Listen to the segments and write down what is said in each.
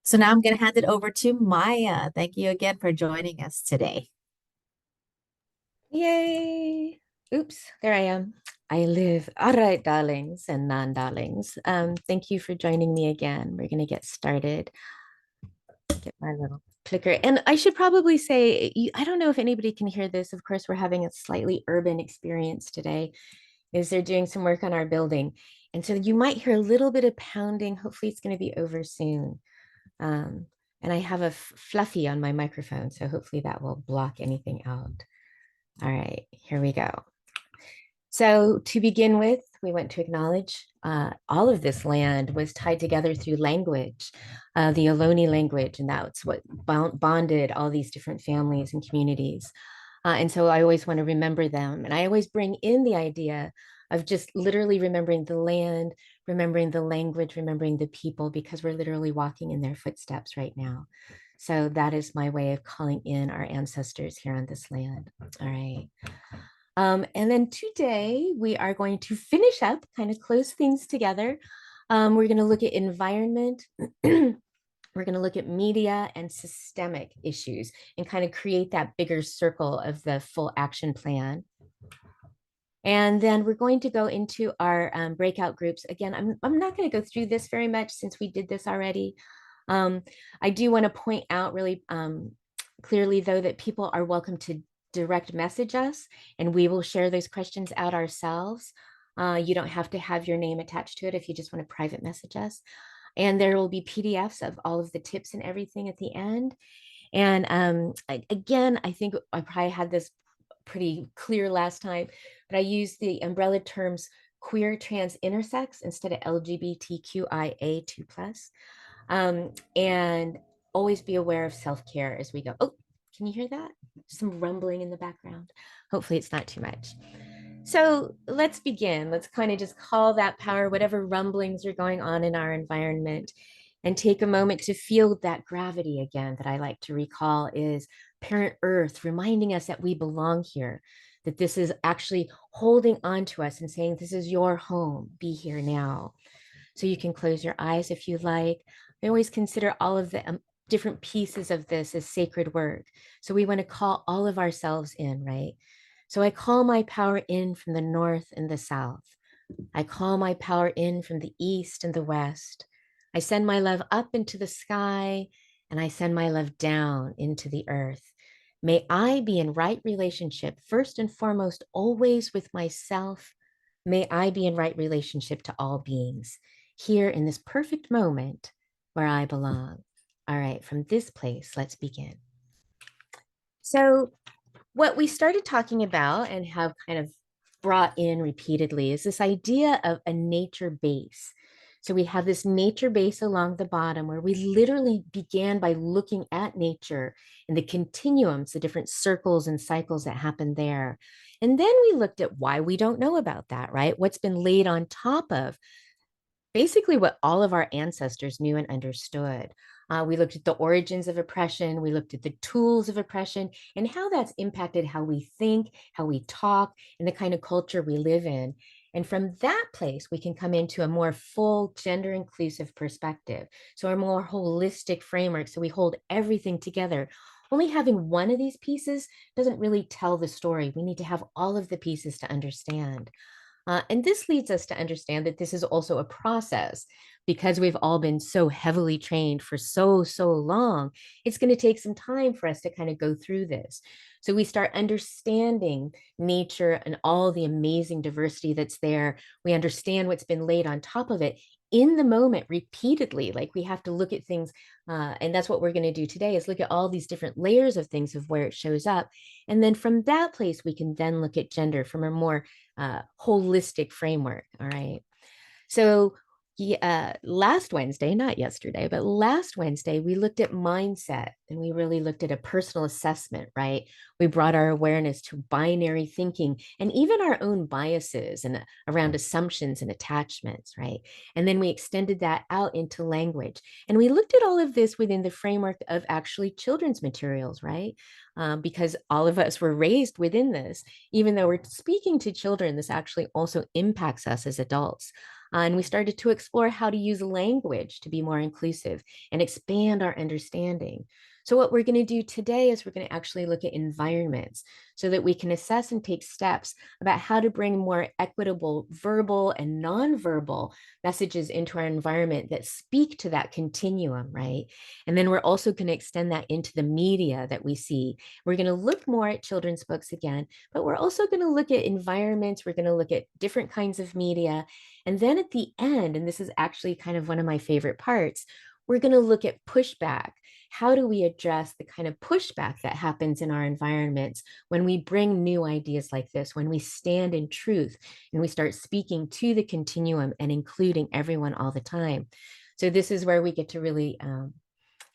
So now I'm going to hand it over to Maya. Thank you again for joining us today. Yay. Oops, there I am. I live. All right, darlings and non-darlings. Thank you for joining me again. We're going to get started. Get my little clicker. And I should probably say, I don't know if anybody can hear this. Of course, we're having a slightly urban experience today, is they're doing some work on our building. And so you might hear a little bit of pounding. Hopefully it's going to be over soon. Um, and I have a fluffy on my microphone, so hopefully that will block anything out. All right, here we go. So to begin with, we want to acknowledge all of this land was tied together through language, the Ohlone language, and that's what bonded all these different families and communities. And so I always want to remember them. And I always bring in the idea of just literally remembering the land, remembering the language, remembering the people, because we're literally walking in their footsteps right now. So that is my way of calling in our ancestors here on this land. All right. And then today we are going to finish up, kind of close things together. We're going to look at environment. We're going to look at media and systemic issues and kind of create that bigger circle of the full action plan. And then we're going to go into our breakout groups. Again, I'm not going to go through this very much since we did this already. I do want to point out really clearly, though, that people are welcome to direct message us, and we will share those questions out ourselves. You don't have to have your name attached to it if you just want to private message us. And there will be PDFs of all of the tips and everything at the end. And again, I think I probably had this pretty clear last time, but I use the umbrella terms queer, trans, intersex instead of LGBTQIA2+. And always be aware of self-care as we go. Oh, can you hear that? Some rumbling in the background. Hopefully it's not too much. So let's begin. Let's kind of just call that power, whatever rumblings are going on in our environment, and take a moment to feel that gravity again that I like to recall is parent earth reminding us that we belong here, that this is actually holding on to us and saying, this is your home, be here now. So you can close your eyes if you like. I always consider all of the different pieces of this as sacred work. So we want to call all of ourselves in, right? So I call my power in from the north and the south. I call my power in from the east and the west. I send my love up into the sky, and I send my love down into the earth. May I be in right relationship, first and foremost, always with myself. May I be in right relationship to all beings, here in this perfect moment where I belong. All right, from this place, let's begin. So, what we started talking about and have kind of brought in repeatedly is this idea of a nature base. So we have this nature base along the bottom where we literally began by looking at nature and the continuums, the different circles and cycles that happen there. And then we looked at why we don't know about that, right? What's been laid on top of basically what all of our ancestors knew and understood. We looked at the origins of oppression, we looked at the tools of oppression, and how that's impacted how we think, how we talk, and the kind of culture we live in. And from that place, we can come into a more full gender inclusive perspective. So, a more holistic framework. So, we hold everything together. Only having one of these pieces doesn't really tell the story. We need to have all of the pieces to understand. And this leads us to understand that this is also a process because we've all been so heavily trained for so long. It's going to take some time for us to kind of go through this. So we start understanding nature and all the amazing diversity that's there. We understand what's been laid on top of it in the moment repeatedly. Like we have to look at things, and that's what we're going to do today is look at all these different layers of things of where it shows up. And then from that place, we can then look at gender from a more holistic framework. All right. So last Wednesday, not yesterday, but last Wednesday, we looked at mindset and we really looked at a personal assessment, right? We brought our awareness to binary thinking and even our own biases and around assumptions and attachments, right? And then we extended that out into language. And we looked at all of this within the framework of actually children's materials, right? Because all of us were raised within this, even though we're speaking to children, this actually also impacts us as adults. And we started to explore how to use language to be more inclusive and expand our understanding. So, what we're going to do today is we're going to actually look at environments so that we can assess and take steps about how to bring more equitable verbal and nonverbal messages into our environment that speak to that continuum, right? And then we're also going to extend that into the media that we see. We're going to look more at children's books again, but we're also going to look at environments. We're going to look at different kinds of media. And then at the end, and this is actually kind of one of my favorite parts, we're going to look at pushback. How do we address the kind of pushback that happens in our environments when we bring new ideas like this, when we stand in truth and we start speaking to the continuum and including everyone all the time? So, this is where we get to really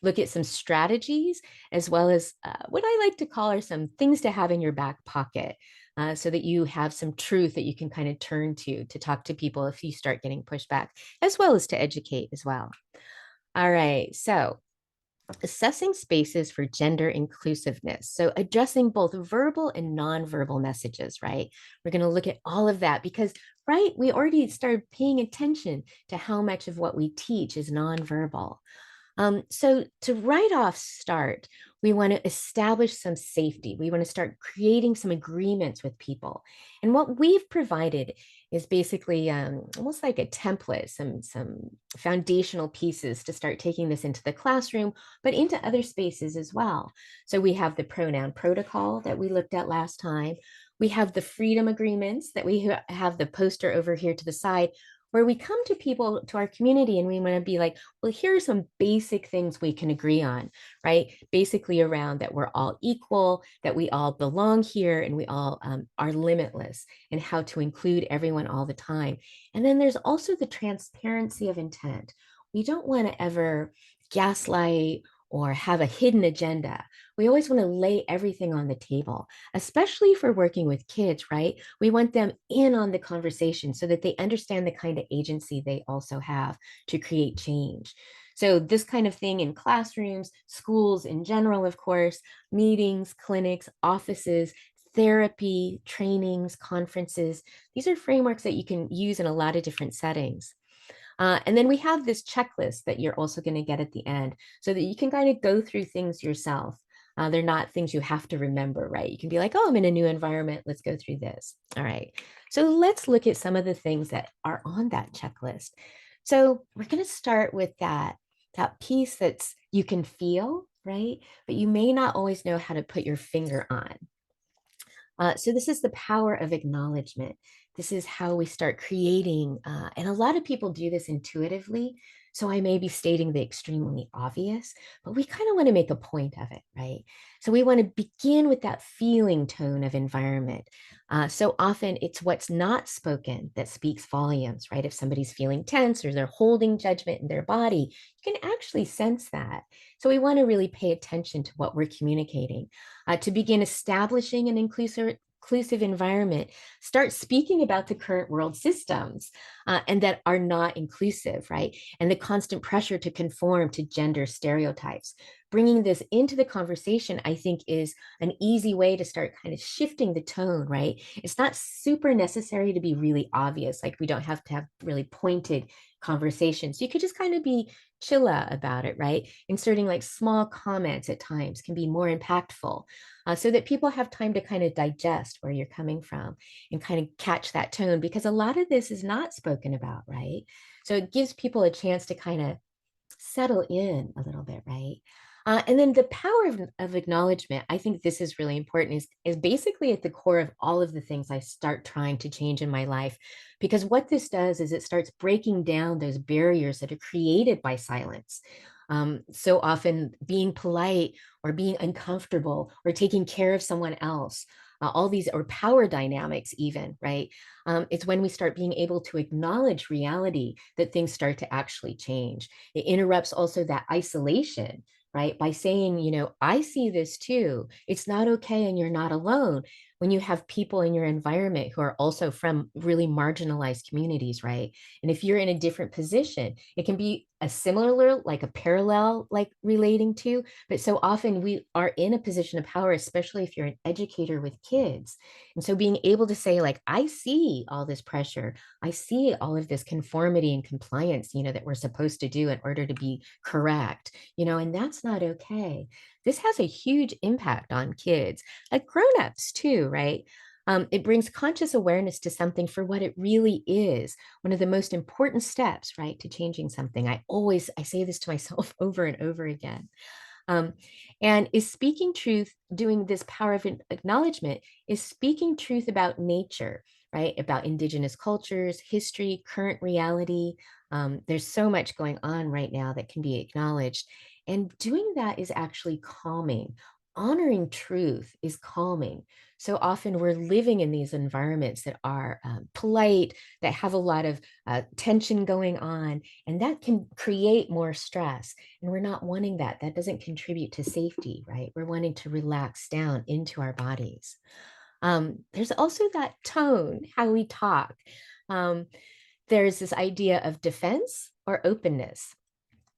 look at some strategies, as well as what I like to call are some things to have in your back pocket. So that you have some truth that you can kind of turn to talk to people if you start getting pushback, as well as to educate as well. All right, so assessing spaces for gender inclusiveness. So, addressing both verbal and nonverbal messages, right? We're going to look at all of that because, right, we already started paying attention to how much of what we teach is nonverbal. So to right off start, we want to establish some safety. We want to start creating some agreements with people. And what we've provided is basically almost like a template, some foundational pieces to start taking this into the classroom, but into other spaces as well. So we have the pronoun protocol that we looked at last time. We have the freedom agreements that we have the poster over here to the side, where we come to people, to our community, and we want to be like, well, here are some basic things we can agree on, right? Basically, around that we're all equal, that we all belong here, and we all are limitless, and how to include everyone all the time. And then there's also the transparency of intent. We don't want to ever gaslight or have a hidden agenda. We always want to lay everything on the table, especially if we're working with kids, right? We want them in on the conversation so that they understand the kind of agency they also have to create change. So, this kind of thing in classrooms, schools in general, of course, meetings, clinics, offices, therapy, trainings, conferences. These are frameworks that you can use in a lot of different settings. And then we have this checklist that you're also going to get at the end so that you can kind of go through things yourself. They're not things you have to remember, right? You can be like, oh, I'm in a new environment. Let's go through this. All right. So let's look at some of the things that are on that checklist. So we're going to start with that piece that's you can feel, right? But you may not always know how to put your finger on. So this is the power of acknowledgement. This is how we start creating, and a lot of people do this intuitively. So I may be stating the extremely obvious, but we kind of want to make a point of it, right? So we want to begin with that feeling tone of environment. So often it's what's not spoken that speaks volumes, right? If somebody's feeling tense or they're holding judgment in their body, you can actually sense that. So we want to really pay attention to what we're communicating. To begin establishing an inclusive environment, start speaking about the current world systems and that are not inclusive, right? And the constant pressure to conform to gender stereotypes. Bringing this into the conversation, I think, is an easy way to start kind of shifting the tone, right? It's not super necessary to be really obvious. Like, we don't have to have really pointed conversations. You could just kind of be chilla about it, right? Inserting like small comments at times can be more impactful, so that people have time to kind of digest where you're coming from and kind of catch that tone, because a lot of this is not spoken about, right? So it gives people a chance to kind of settle in a little bit, right? And then the power of acknowledgement, I think this is really important, is basically at the core of all of the things I start trying to change in my life. Because what this does is it starts breaking down those barriers that are created by silence. So often being polite or being uncomfortable or taking care of someone else, all these, or power dynamics even, right? It's when we start being able to acknowledge reality that things start to actually change. It interrupts also that isolation, right? By saying, I see this too. It's not okay and you're not alone. when you have people in your environment who are also from really marginalized communities, right? And if you're in a different position, it can be a similar, like a parallel, like relating to, but so often we are in a position of power, especially if you're an educator with kids. And so being able to say, like, I see all this pressure, I see all of this conformity and compliance, that we're supposed to do in order to be correct, and that's not okay. This has a huge impact on kids, like grown-ups too, right? It brings conscious awareness to something for what it really is. One of the most important steps, right, to changing something. I say this to myself over and over again. Um, and is speaking truth, doing this power of acknowledgement, is speaking truth about nature, right? About indigenous cultures, history, current reality. There's so much going on right now that can be acknowledged. And doing that is actually calming. Honoring truth is calming. So often we're living in these environments that are polite, that have a lot of tension going on, and that can create more stress. And we're not wanting that. That doesn't contribute to safety, right? We're wanting to relax down into our bodies. There's also that tone, how we talk. Um, there's this idea of defense or openness.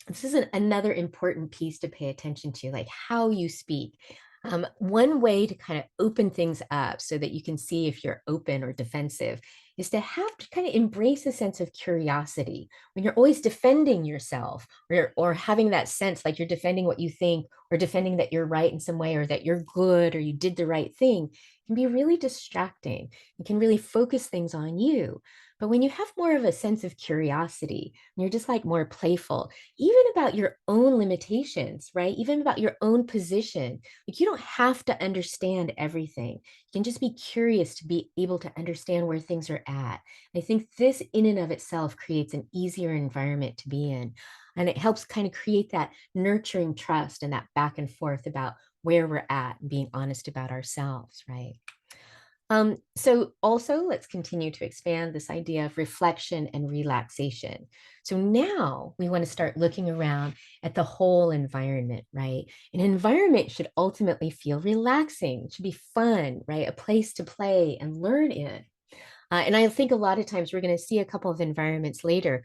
This is another important piece to pay attention to, like how you speak. One way to kind of open things up so that you can see if you're open or defensive is to have to kind of embrace a sense of curiosity. When you're always defending yourself, or having that sense like you're defending what you think, or defending that you're right in some way, or that you're good, or you did the right thing, can be really distracting. You can really focus things on you. But when you have more of a sense of curiosity, and you're just like more playful, even about your own limitations, right? Even about your own position. Like you don't have to understand everything. You can just be curious to be able to understand where things are at. I think this in and of itself creates an easier environment to be in. And it helps kind of create that nurturing trust and that back and forth about where we're at and being honest about ourselves, right? So also let's continue to expand this idea of reflection and relaxation. So now we want to start looking around at the whole environment, right? An environment should ultimately feel relaxing. It should be fun, right? A place to play and learn in. And I think a lot of times we're going to see a couple of environments later.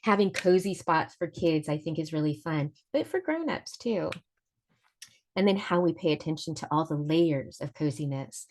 Having cozy spots for kids, I think, is really fun, but for grown-ups too. And then how we pay attention to all the layers of coziness.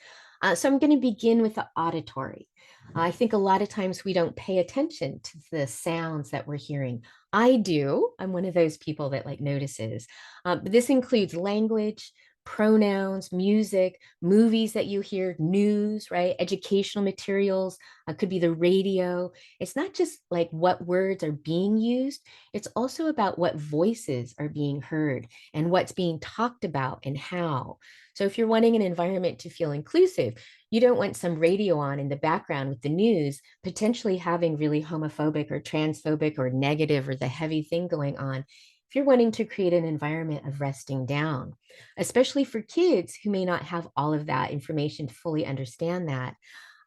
So I'm going to begin with the auditory. I think a lot of times we don't pay attention to the sounds that we're hearing. I do. I'm one of those people that like notices. But this includes language, pronouns, music, movies that you hear, news, right? Educational materials, could be the radio. It's not just like what words are being used, it's also about what voices are being heard and what's being talked about and how. So if you're wanting an environment to feel inclusive, you don't want some radio on in the background with the news, potentially having really homophobic or transphobic or negative or the heavy thing going on. If you're wanting to create an environment of resting down, especially for kids who may not have all of that information to fully understand that.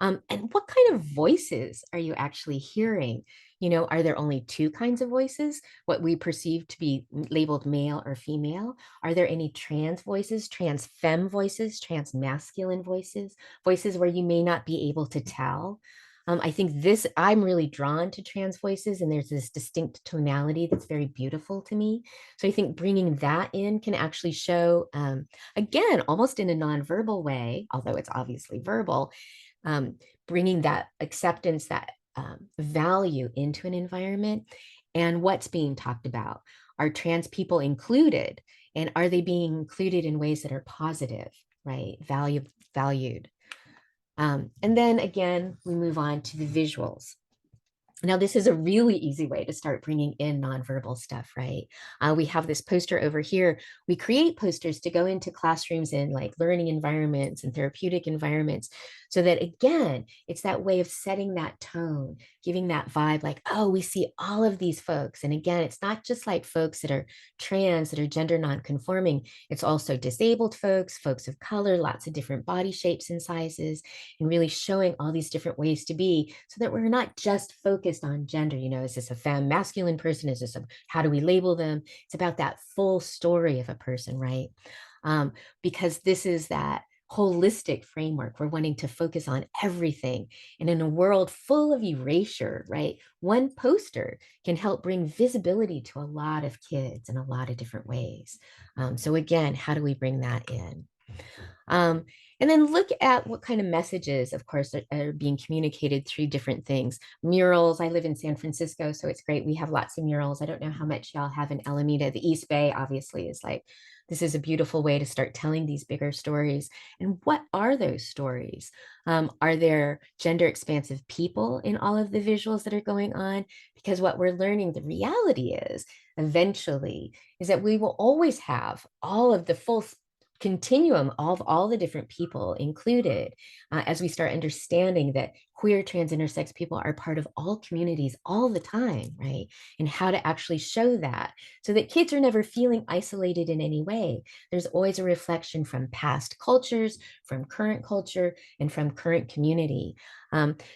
And what kind of voices are you actually hearing? Are there only two kinds of voices, what we perceive to be labeled male or female? Are there any trans voices, trans femme voices, trans masculine voices, voices where you may not be able to tell? I think I'm really drawn to trans voices, and there's this distinct tonality that's very beautiful to me. So I think bringing that in can actually show, again, almost in a nonverbal way, although it's obviously verbal, bringing that acceptance, that value into an environment, and what's being talked about. Are trans people included? And are they being included in ways that are positive, right? Valued. And then again, we move on to the visuals. Now, this is a really easy way to start bringing in nonverbal stuff, right? We have this poster over here. We create posters to go into classrooms and like learning environments and therapeutic environments so that, again, it's that way of setting that tone, giving that vibe like, oh, we see all of these folks. And again, it's not just like folks that are trans, that are gender nonconforming. It's also disabled folks, folks of color, lots of different body shapes and sizes, and really showing all these different ways to be so that we're not just focused on gender. Is this a femme masculine person? Is this how do we label them? It's about that full story of a person, right? Because this is that holistic framework. We're wanting to focus on everything. And in a world full of erasure, right, one poster can help bring visibility to a lot of kids in a lot of different ways. So again, how do we bring that in? Um, and then look at what kind of messages, of course, are being communicated through different things. Murals. I live in San Francisco, so it's great. We have lots of murals. I don't know how much y'all have in Alameda. The East Bay, obviously, is like, this is a beautiful way to start telling these bigger stories. And what are those stories? Are there gender expansive people in all of the visuals that are going on? Because what we're learning, the reality is, eventually, is that we will always have all of the full continuum of all the different people included as we start understanding that queer, trans, intersex people are part of all communities all the time, right? And how to actually show that so that kids are never feeling isolated in any way. There's always a reflection from past cultures, from current culture, and from current community.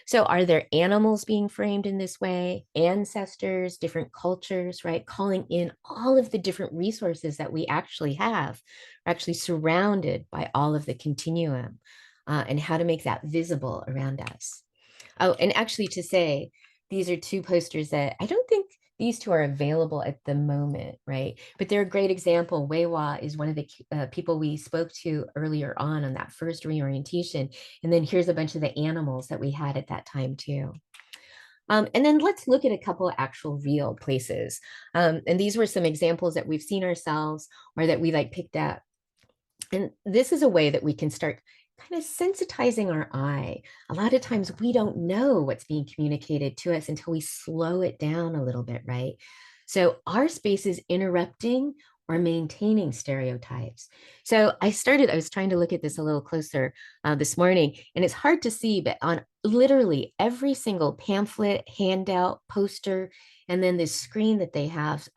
So are there animals being framed in this way? Ancestors, different cultures, right? Calling in all of the different resources that we actually have. We're actually surrounded by all of the continuum and how to make that visible around us. Oh, and actually to say, these are two posters that I don't think these two are available at the moment, right? But they're a great example. Weiwa is one of the people we spoke to earlier on that first reorientation. And then here's a bunch of the animals that we had at that time too. And then let's look at a couple of actual real places. And these were some examples that we've seen ourselves or that we like picked up. And this is a way that we can start kind of sensitizing our eye. A lot of times we don't know what's being communicated to us until we slow it down a little bit, right? So our space is interrupting or maintaining stereotypes. So I was trying to look at this a little closer this morning, and it's hard to see, but on literally every single pamphlet, handout, poster, and then this screen that they have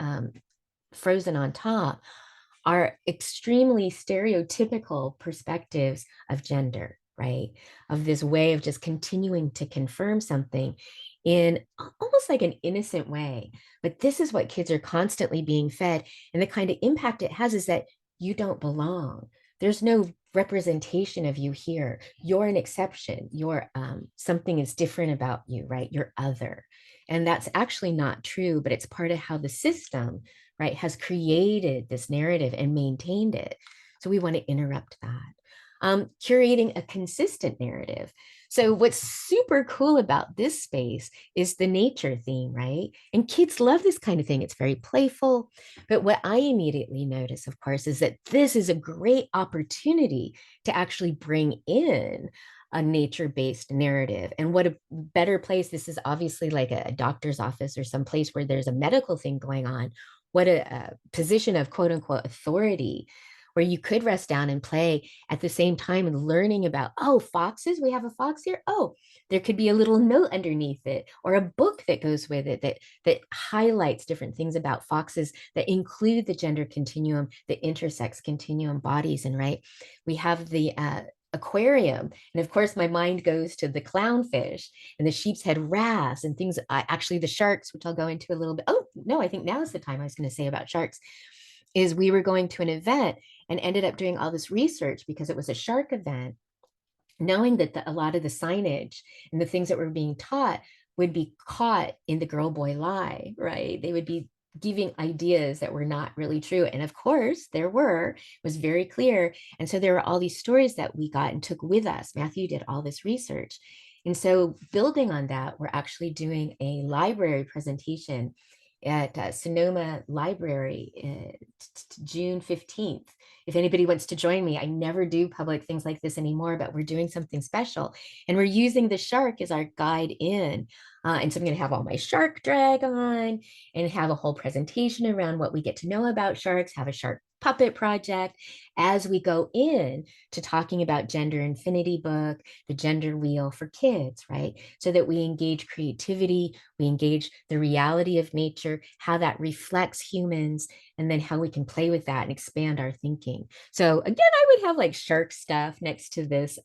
frozen on top, are extremely stereotypical perspectives of gender, right? Of this way of just continuing to confirm something in almost like an innocent way. But this is what kids are constantly being fed. And the kind of impact it has is that you don't belong. There's no representation of you here. You're an exception. You're something is different about you, right? You're other. And that's actually not true, but it's part of how the system, right, has created this narrative and maintained it. So we want to interrupt that. Curating a consistent narrative. So what's super cool about this space is the nature theme, right? And kids love this kind of thing. It's very playful. But what I immediately notice, of course, is that this is a great opportunity to actually bring in a nature-based narrative. And what a better place, this is obviously like a doctor's office or some place where there's a medical thing going on. What a position of quote unquote authority where you could rest down and play at the same time and learning about, oh, foxes, we have a fox here. Oh, there could be a little note underneath it or a book that goes with it that highlights different things about foxes that include the gender continuum, the intersex continuum bodies. And right, we have the aquarium. And of course, my mind goes to the clownfish and the sheep's head wrasse and things, actually the sharks, which I'll go into a little bit. Oh, no, I think now is the time I was going to say about sharks, is we were going to an event and ended up doing all this research because it was a shark event, knowing that a lot of the signage and the things that were being taught would be caught in the girl boy lie, right? They would be giving ideas that were not really true. And of course, it was very clear. And so there were all these stories that we got and took with us. Matthew did all this research. And so building on that, we're actually doing a library presentation at Sonoma Library June 15th. If anybody wants to join me, I never do public things like this anymore, but we're doing something special. And we're using the shark as our guide in. And so I'm going to have all my shark drag on and have a whole presentation around what we get to know about sharks, have a shark puppet project as we go in to talking about gender infinity book, the gender wheel for kids, right? So that we engage creativity, we engage the reality of nature, how that reflects humans, and then how we can play with that and expand our thinking. So again, I would have like shark stuff next to this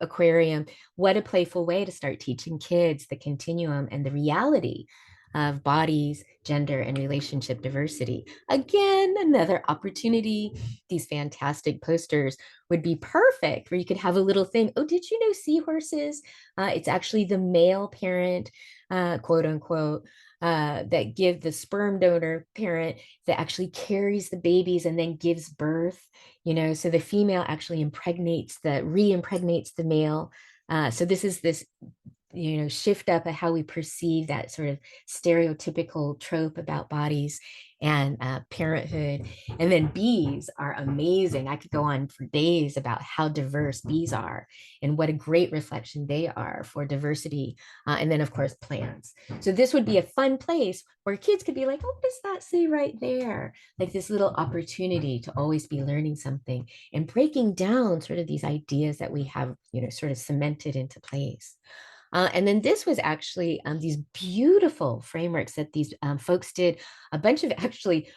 aquarium. What a playful way to start teaching kids the continuum and the reality of bodies, gender, and relationship diversity. Again, another opportunity. These fantastic posters would be perfect where you could have a little thing. Oh, did you know seahorses? It's actually the male parent, quote unquote, that give the sperm donor parent that actually carries the babies and then gives birth, so the female actually re-impregnates the male. So this is this shift up at how we perceive that sort of stereotypical trope about bodies and parenthood. And then bees are amazing. I could go on for days about how diverse bees are and what a great reflection they are for diversity. And then, of course, plants. So this would be a fun place where kids could be like, oh, what does that say right there? Like this little opportunity to always be learning something and breaking down sort of these ideas that we have, sort of cemented into place. And then this was actually these beautiful frameworks that these folks did. A bunch of actually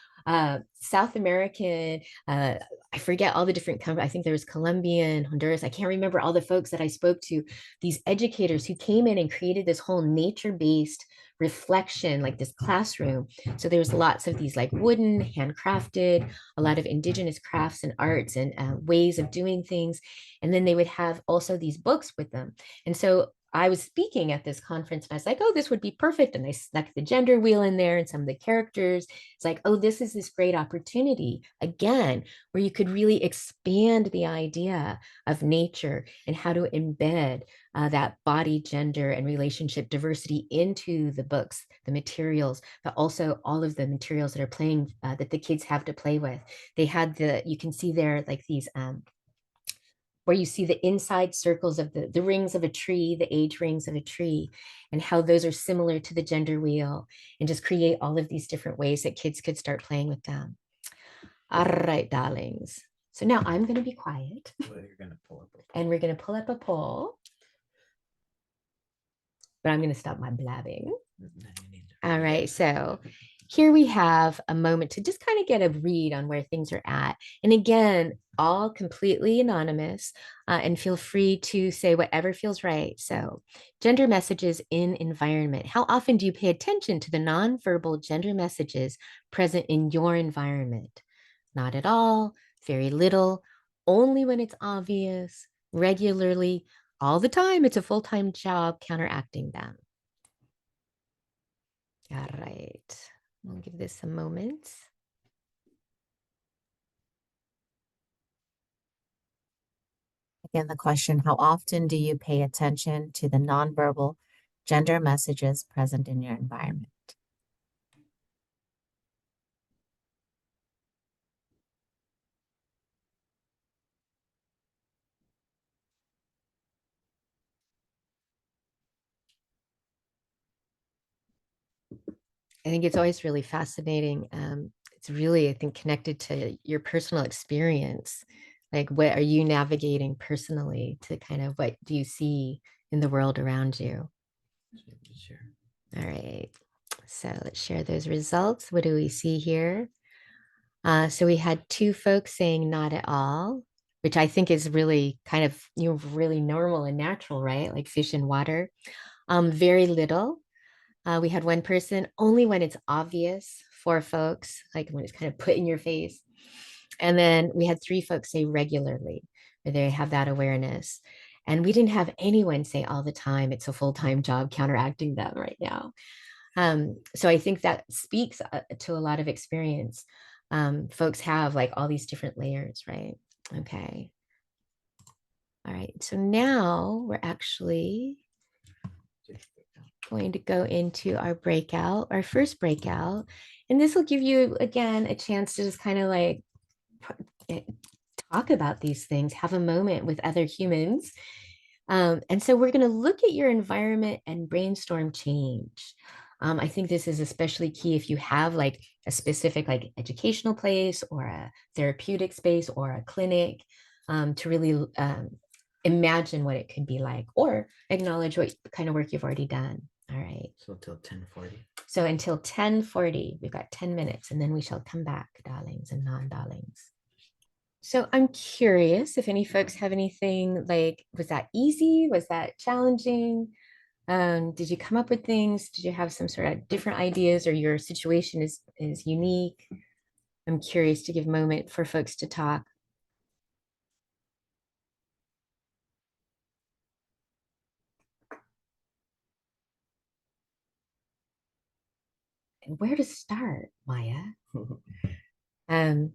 South American, I forget all the different countries. I think there was Colombian, Honduras. I can't remember all the folks that I spoke to. These educators who came in and created this whole nature-based reflection, like this classroom. So there was lots of these like wooden, handcrafted, a lot of indigenous crafts and arts and ways of doing things. And then they would have also these books with them. And so I was speaking at this conference and I was like, oh, this would be perfect. And I snuck the gender wheel in there and some of the characters. It's like, oh, this is this great opportunity again, where you could really expand the idea of nature and how to embed that body, gender, and relationship diversity into the books, the materials, but also all of the materials that are playing, that the kids have to play with. They had you can see there like these where you see the inside circles of the rings of a tree, the age rings of a tree, and how those are similar to the gender wheel, and just create all of these different ways that kids could start playing with them. All right, darlings. So now I'm going to be quiet. Well, you're going to pull up and we're going to pull up a poll. But I'm going to stop my blabbing. All right, so here we have a moment to just kind of get a read on where things are at. And again, all completely anonymous, and feel free to say whatever feels right. So gender messages in environment. How often do you pay attention to the nonverbal gender messages present in your environment? Not at all, very little, only when it's obvious, regularly, all the time. It's a full-time job counteracting them. All right. I'll give this a moment. Again, the question, how often do you pay attention to the nonverbal gender messages present in your environment? I think it's always really fascinating. It's really, I think, connected to your personal experience. Like, what are you navigating personally to kind of what do you see in the world around you? Sure. All right. So let's share those results. What do we see here? So we had two folks saying not at all, which I think is really kind of, really normal and natural, right? Like fish in water. Very little. We had one person only when it's obvious, four folks, like when it's kind of put in your face. And then we had three folks say regularly, where they have that awareness. And we didn't have anyone say all the time, it's a full-time job counteracting them right now. So I think that speaks to a lot of experience. Folks have like all these different layers, right? Okay. All right. So now we're actually going to go into our breakout, our first breakout. And this will give you, again, a chance to just kind of like talk about these things, have a moment with other humans. And so we're going to look at your environment and brainstorm change. I think this is especially key if you have like a specific like educational place or a therapeutic space or a clinic, to really imagine what it could be like or acknowledge what kind of work you've already done. All right. So until 10:40. So until 10:40, we've got 10 minutes and then we shall come back, darlings and non-darlings. So I'm curious if any folks have anything like, was that easy? Was that challenging? Did you come up with things? Did you have some sort of different ideas, or your situation is unique? I'm curious to give a moment for folks to talk. And where to start, Maya? Um,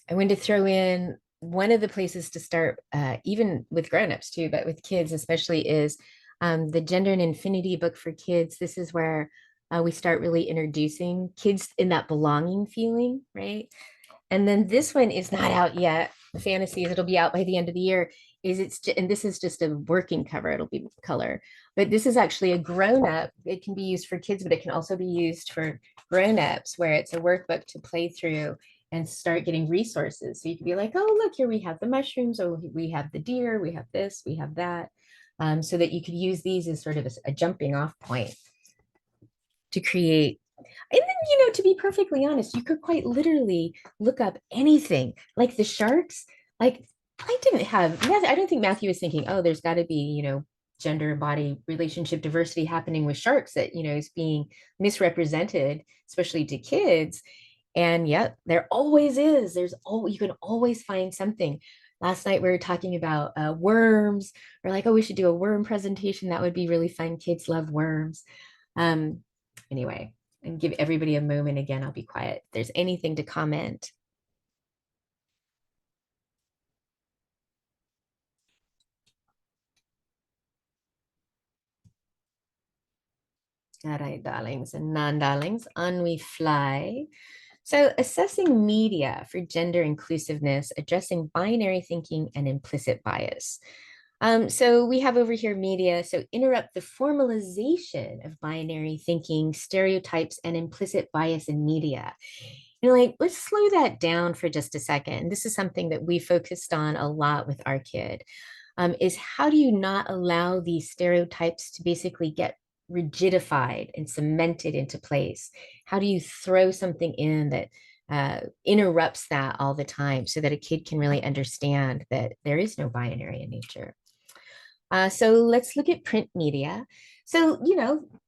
I wanted to throw in one of the places to start, even with grown-ups too, but with kids especially, is the Gender and Infinity book for kids. This is where we start really introducing kids in that belonging feeling, right? And then this one is not out yet. Fantasies, it'll be out by the end of the year. And this is just a working cover, it'll be color. But this is actually a grown-up. It can be used for kids, but it can also be used for grown-ups, where it's a workbook to play through and start getting resources. So you can be like, oh, look, here we have the mushrooms, or we have the deer, we have this, we have that. So that you could use these as sort of a jumping off point to create. And then, to be perfectly honest, you could quite literally look up anything like the sharks. Like, I don't think Matthew was thinking, oh, there's got to be, gender body relationship diversity happening with sharks that, is being misrepresented, especially to kids. And yet there always is. You can always find something. Last night we were talking about worms. We're like, oh, we should do a worm presentation. That would be really fun. Kids love worms. Um, anyway, and give everybody a moment again. I'll be quiet. If there's anything to comment. All right, darlings and non-darlings, on we fly. So, assessing media for gender inclusiveness, addressing binary thinking and implicit bias. So we have over here media. So interrupt the formalization of binary thinking, stereotypes, and implicit bias in media. Let's slow that down for just a second. This is something that we focused on a lot with our kid. Is how do you not allow these stereotypes to basically get rigidified and cemented into place? How do you throw something in that interrupts that all the time so that a kid can really understand that there is no binary in nature? So let's look at print media. So,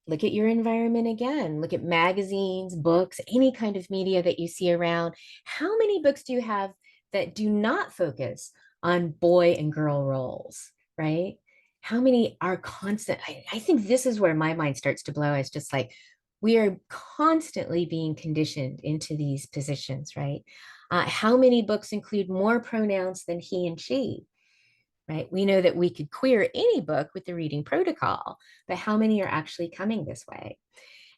look at your environment again. Look at magazines, books, any kind of media that you see around. How many books do you have that do not focus on boy and girl roles, right? How many are constant? I think this is where my mind starts to blow. It's just like we are constantly being conditioned into these positions, right? How many books include more pronouns than he and she? Right? We know that we could queer any book with the reading protocol, but how many are actually coming this way?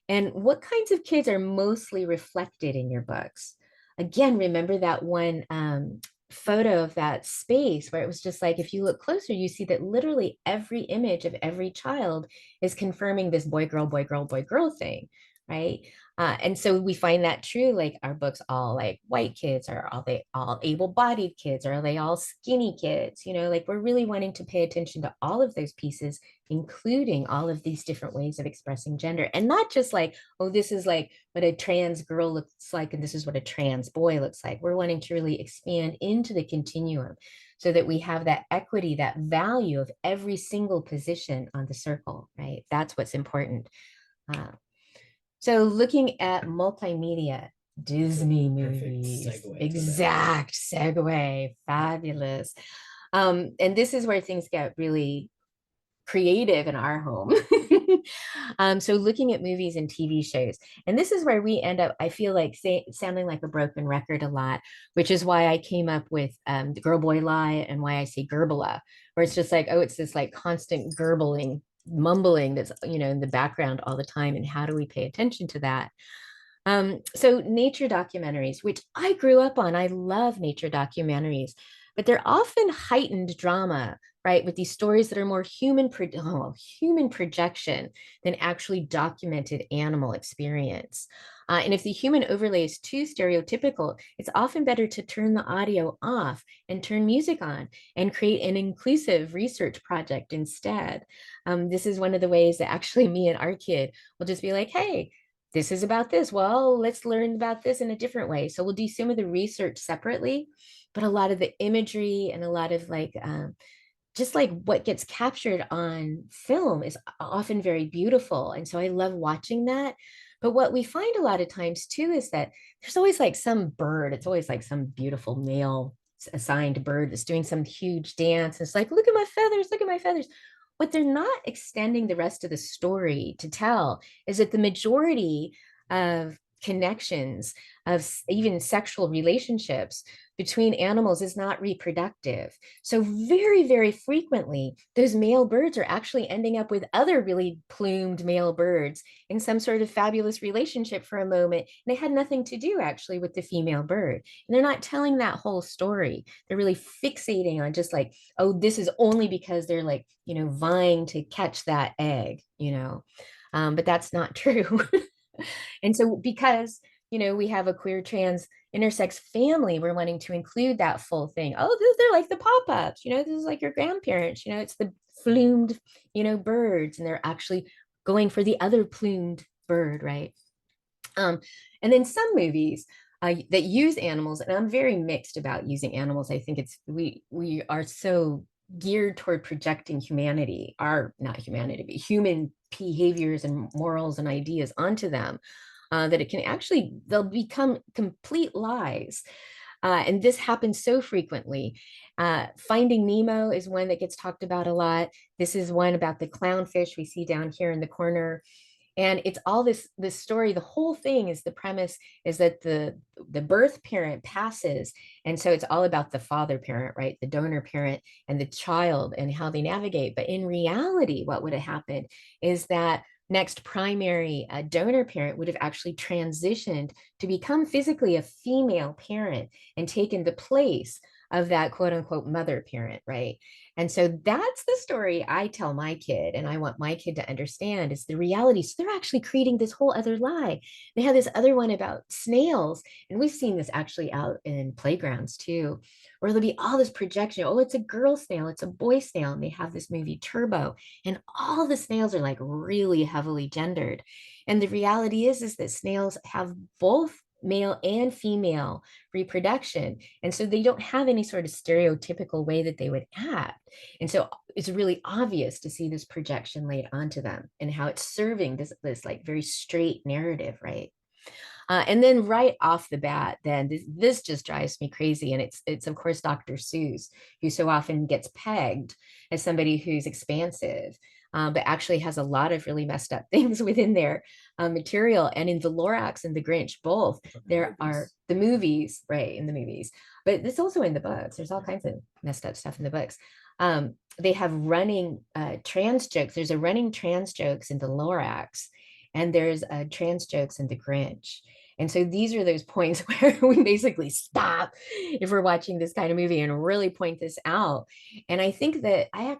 And what kinds of kids are mostly reflected in your books? Again, remember that one photo of that space where it was just like, if you look closer, you see that literally every image of every child is confirming this boy, girl, boy, girl, boy, girl thing, right? And so we find that true, like our books all like white kids, or are they all able-bodied kids, or are they all skinny kids? Like we're really wanting to pay attention to all of those pieces, including all of these different ways of expressing gender. And not just like, oh, this is like what a trans girl looks like, and this is what a trans boy looks like. We're wanting to really expand into the continuum so that we have that equity, that value of every single position on the circle, right? That's what's important. So looking at multimedia, Disney movies, exact segue, fabulous. And this is where things get really creative in our home. So looking at movies and TV shows, and this is where we end up, I feel like sounding like a broken record a lot, which is why I came up with the Girl Boy Lie, and why I say gerbila, where it's just like, oh, it's this like constant gurgling, mumbling that's, in the background all the time. And how do we pay attention to that? So nature documentaries, which I grew up on, I love nature documentaries, but they're often heightened drama, right? With these stories that are more human projection than actually documented animal experience. And if the human overlay is too stereotypical, it's often better to turn the audio off and turn music on and create an inclusive research project instead. This is one of the ways that actually me and our kid will just be like, hey, this is about this. Well, let's learn about this in a different way. So we'll do some of the research separately, but a lot of the imagery and a lot of like just like what gets captured on film is often very beautiful. And so I love watching that. But what we find a lot of times too is that there's always like some bird, it's always like some beautiful male assigned bird that's doing some huge dance. It's like, look at my feathers, look at my feathers. What they're not extending the rest of the story to tell is that the majority of connections of even sexual relationships between animals is not reproductive. So very, very frequently, those male birds are actually ending up with other really plumed male birds in some sort of fabulous relationship for a moment. And it had nothing to do actually with the female bird. And they're not telling that whole story. They're really fixating on just like, oh, this is only because they're like, vying to catch that egg, but that's not true. And so because we have a queer trans intersex family, we're wanting to include that full thing. Oh, they're like the pop-ups, this is like your grandparents, it's the plumed, birds, and they're actually going for the other plumed bird, right? And then some movies that use animals, and I'm very mixed about using animals. I think we are so geared toward projecting humanity, our not humanity, but human behaviors and morals and ideas onto them, that it can actually, they'll become complete lies. And this happens so frequently. Finding Nemo is one that gets talked about a lot. This is one about the clownfish we see down here in the corner. And it's all this story. The whole thing is, the premise is that the birth parent passes, and so it's all about the father parent, right, the donor parent, and the child and how they navigate. But in reality, what would have happened is that next primary donor parent would have actually transitioned to become physically a female parent and taken the place of that quote unquote mother parent, right? And so that's the story I tell my kid, and I want my kid to understand is the reality. So they're actually creating this whole other lie. They have this other one about snails, and we've seen this actually out in playgrounds too, where there'll be all this projection. Oh, it's a girl snail, it's a boy snail, and they have this movie Turbo, and all the snails are like really heavily gendered. And the reality is that snails have both male and female reproduction. And so they don't have any sort of stereotypical way that they would act. And so it's really obvious to see this projection laid onto them and how it's serving this like very straight narrative, right? And then right off the bat, then this just drives me crazy. And it's of course Dr. Seuss, who so often gets pegged as somebody who's expansive, but actually has a lot of really messed up things within their material. And in the Lorax and the Grinch, both, there are the movies, right, in the movies, but it's also in the books. There's all kinds of messed up stuff in the books. They have running trans jokes. There's a running trans jokes in the Lorax, and there's trans jokes in the Grinch. And so these are those points where we basically stop if we're watching this kind of movie and really point this out. And I think that I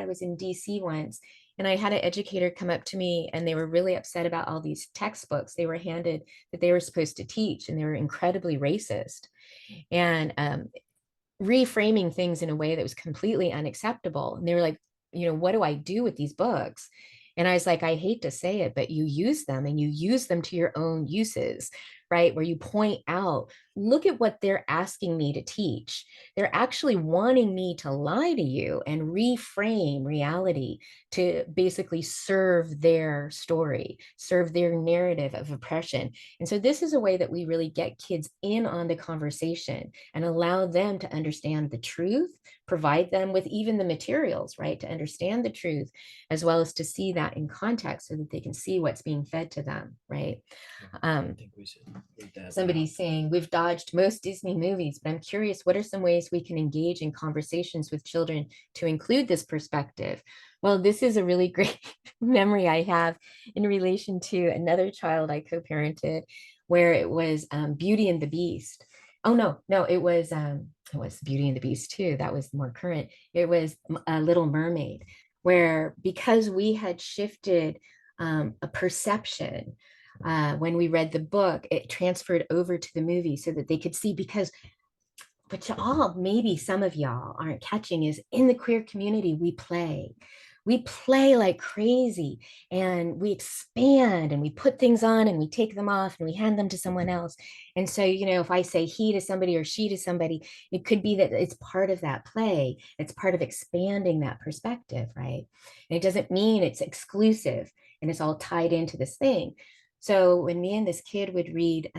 was in DC once, and I had an educator come up to me, and they were really upset about all these textbooks they were handed that they were supposed to teach, and they were incredibly racist. And reframing things in a way that was completely unacceptable. And they were like, what do I do with these books? And I was like, I hate to say it, but you use them, and you use them to your own uses, right? Where you point out, look at what they're asking me to teach. They're actually wanting me to lie to you and reframe reality to basically serve their story, serve their narrative of oppression. And so this is a way that we really get kids in on the conversation and allow them to understand the truth, provide them with even the materials, right, to understand the truth, as well as to see that in context so that they can see what's being fed to them, right? I think we should read that. Somebody's saying, we've dodged most Disney movies, but I'm curious, what are some ways we can engage in conversations with children to include this perspective? Well, this is a really great memory I have in relation to another child I co-parented, where it was Beauty and the Beast. Oh, no, it was Beauty and the Beast too. That was more current. It was a Little Mermaid, where because we had shifted a perception when we read the book, it transferred over to the movie so that they could see. Because what y'all, maybe some of y'all aren't catching, is in the queer community, we play. we play like crazy and we expand and we put things on and we take them off and we hand them to someone else. And so, if I say he to somebody or she to somebody, it could be that it's part of that play. It's part of expanding that perspective, right? And it doesn't mean it's exclusive and it's all tied into this thing. So when me and this kid would read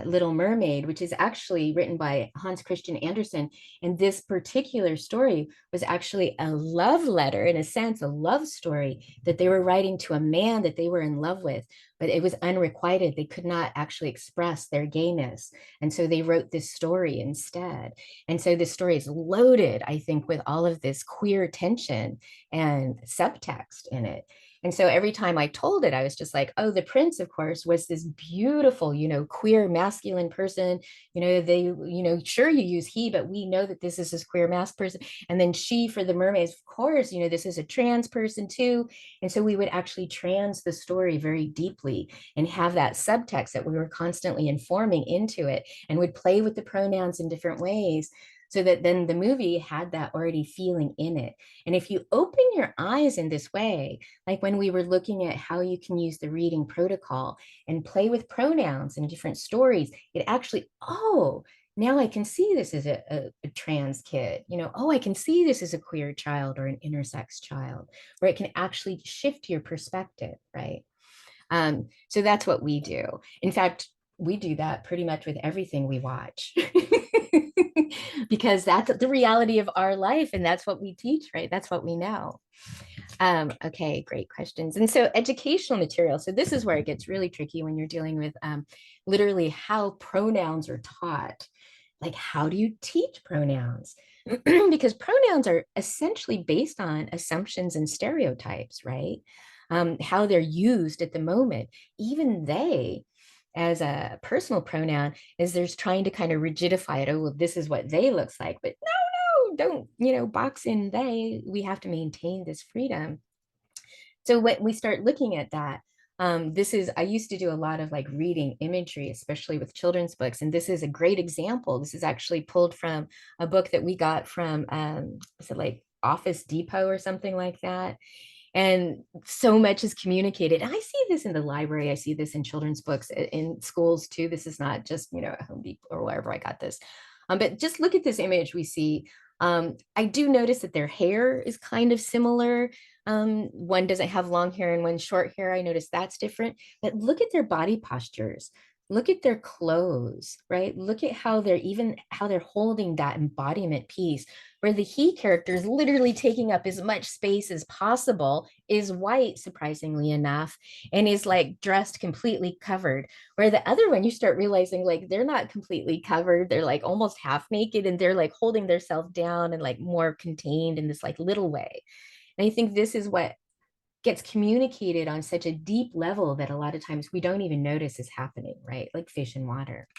Little Mermaid, which is actually written by Hans Christian Andersen. And this particular story was actually a love letter, in a sense, a love story that they were writing to a man that they were in love with, but it was unrequited. They could not actually express their gayness. And so they wrote this story instead. And so this story is loaded, I think, with all of this queer tension and subtext in it. And so every time I told it, I was just like, oh, the prince, of course, was this beautiful, queer masculine person. Sure, you use he, but we know that this is this queer mask person. And then she, for the mermaids, of course, this is a trans person too. And so we would actually trans the story very deeply and have that subtext that we were constantly informing into it, and would play with the pronouns in different ways, so that then the movie had that already feeling in it. And if you open your eyes in this way, like when we were looking at how you can use the reading protocol and play with pronouns and different stories, it actually, oh, now I can see this as a trans kid, oh, I can see this as a queer child or an intersex child, where it can actually shift your perspective, right? So that's what we do. In fact, we do that pretty much with everything we watch. Because that's the reality of our life, and that's what we teach, right? That's what we know. Okay, great questions. And so educational material. So this is where it gets really tricky when you're dealing with literally how pronouns are taught. Like, how do you teach pronouns? Because pronouns are essentially based on assumptions and stereotypes, right? How they're used at the moment. Even they, as a personal pronoun, is there's trying to kind of rigidify it. Oh, well, this is what they looks like, but no, don't, box in they. We have to maintain this freedom. So when we start looking at that, I used to do a lot of like reading imagery, especially with children's books. And this is a great example. This is actually pulled from a book that we got from, was it like Office Depot or something like that? And so much is communicated. And I see this in the library. I see this in children's books in schools too. This is not just, at Home Depot or wherever I got this. But just look at this image we see. I do notice that their hair is kind of similar. One doesn't have long hair and one short hair. I notice that's different. But look at their body postures. Look at their clothes, right? Look at how they're holding that embodiment piece, where the he character is literally taking up as much space as possible, is white, surprisingly enough, and is like dressed completely covered. Where the other one, you start realizing like they're not completely covered. They're like almost half naked, and they're like holding themselves down and like more contained in this like little way. And I think this is what gets communicated on such a deep level that a lot of times we don't even notice is happening, right? Like fish in water.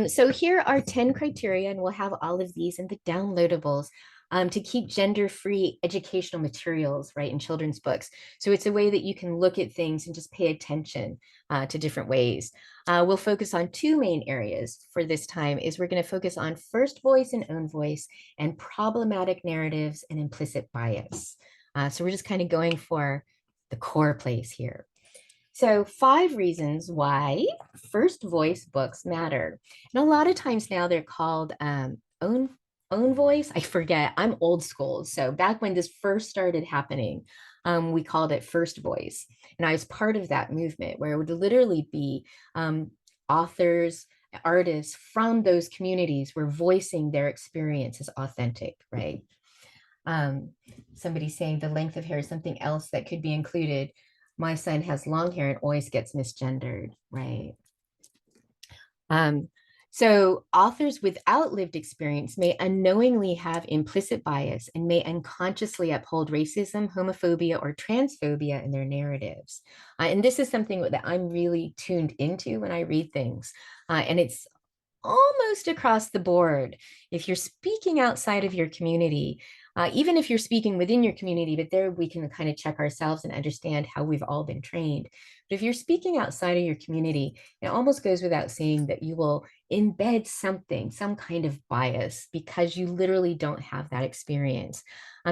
So here are 10 criteria, and we'll have all of these in the downloadables to keep gender-free educational materials, right, in children's books. So it's a way that you can look at things and just pay attention to different ways. We'll focus on two main areas for this time. We're going to focus on first voice and own voice, and problematic narratives and implicit bias. So we're just kind of going for the core place here. So 5 reasons why first voice books matter. And a lot of times now they're called own voice. I forget, I'm old school. So back when this first started happening, we called it first voice. And I was part of that movement where it would literally be authors, artists from those communities were voicing their experience as authentic, right? Somebody saying the length of hair is something else that could be included. My son has long hair and always gets misgendered, right? So authors without lived experience may unknowingly have implicit bias and may unconsciously uphold racism, homophobia, or transphobia in their narratives. And this is something that I'm really tuned into when I read things. And it's almost across the board. If you're speaking outside of your community, even if you're speaking within your community, but there we can kind of check ourselves and understand how we've all been trained. But if you're speaking outside of your community, it almost goes without saying that you will embed something, some kind of bias, because you literally don't have that experience.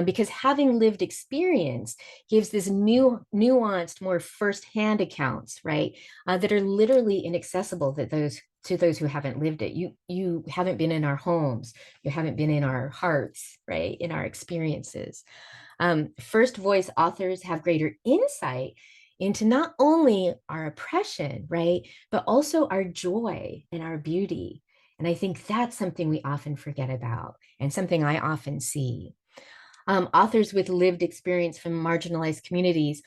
Because having lived experience gives this new, nuanced, more firsthand accounts, right? That are literally inaccessible to those who haven't lived it. You haven't been in our homes, you haven't been in our hearts, right? In our experiences. First voice authors have greater insight into not only our oppression, right, but also our joy and our beauty. And I think that's something we often forget about, and something I often see. Authors with lived experience from marginalized communities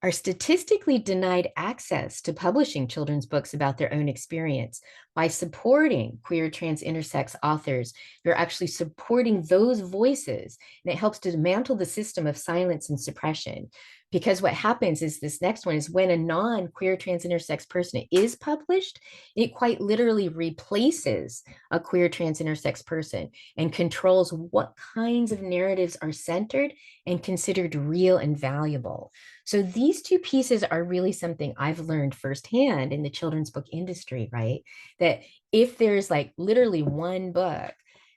are statistically denied access to publishing children's books about their own experience. By supporting queer, trans, intersex authors, you're actually supporting those voices, and it helps to dismantle the system of silence and suppression. Because what happens is this next one is when a non-queer, trans, intersex person is published, it quite literally replaces a queer, trans, intersex person and controls what kinds of narratives are centered and considered real and valuable. So these two pieces are really something I've learned firsthand in the children's book industry, right? That if there's like literally one book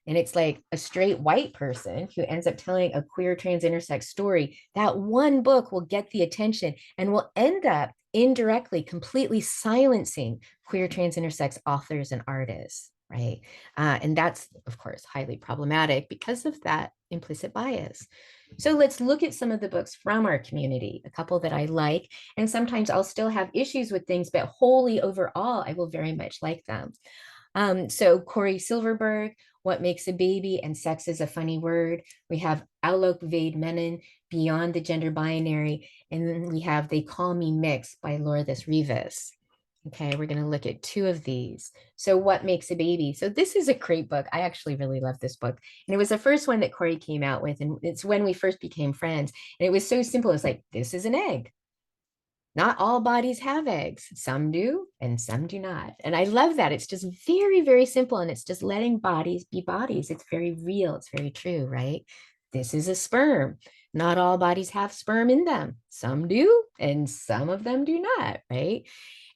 and it's like a straight white person who ends up telling a queer, trans, intersex story, that one book will get the attention and will end up indirectly completely silencing queer, trans, intersex authors and artists, right? And that's, of course, highly problematic because of that implicit bias. So let's look at some of the books from our community, a couple that I like, and sometimes I'll still have issues with things, but wholly overall, I will very much like them. So Corey Silverberg, What Makes a Baby and Sex is a Funny Word. We have Alok Vaid Menon, Beyond the Gender Binary. And then we have They Call Me Mix by Lourdes Rivas. Okay, we're going to look at two of these. So What Makes a Baby? So this is a great book. I actually really love this book. And it was the first one that Corey came out with. And it's when we first became friends. And it was so simple. It's like, this is an egg. Not all bodies have eggs. Some do and some do not. And I love that. It's just very, very simple. And it's just letting bodies be bodies. It's very real. It's very true, right? This is a sperm. Not all bodies have sperm in them. Some do and some of them do not, right?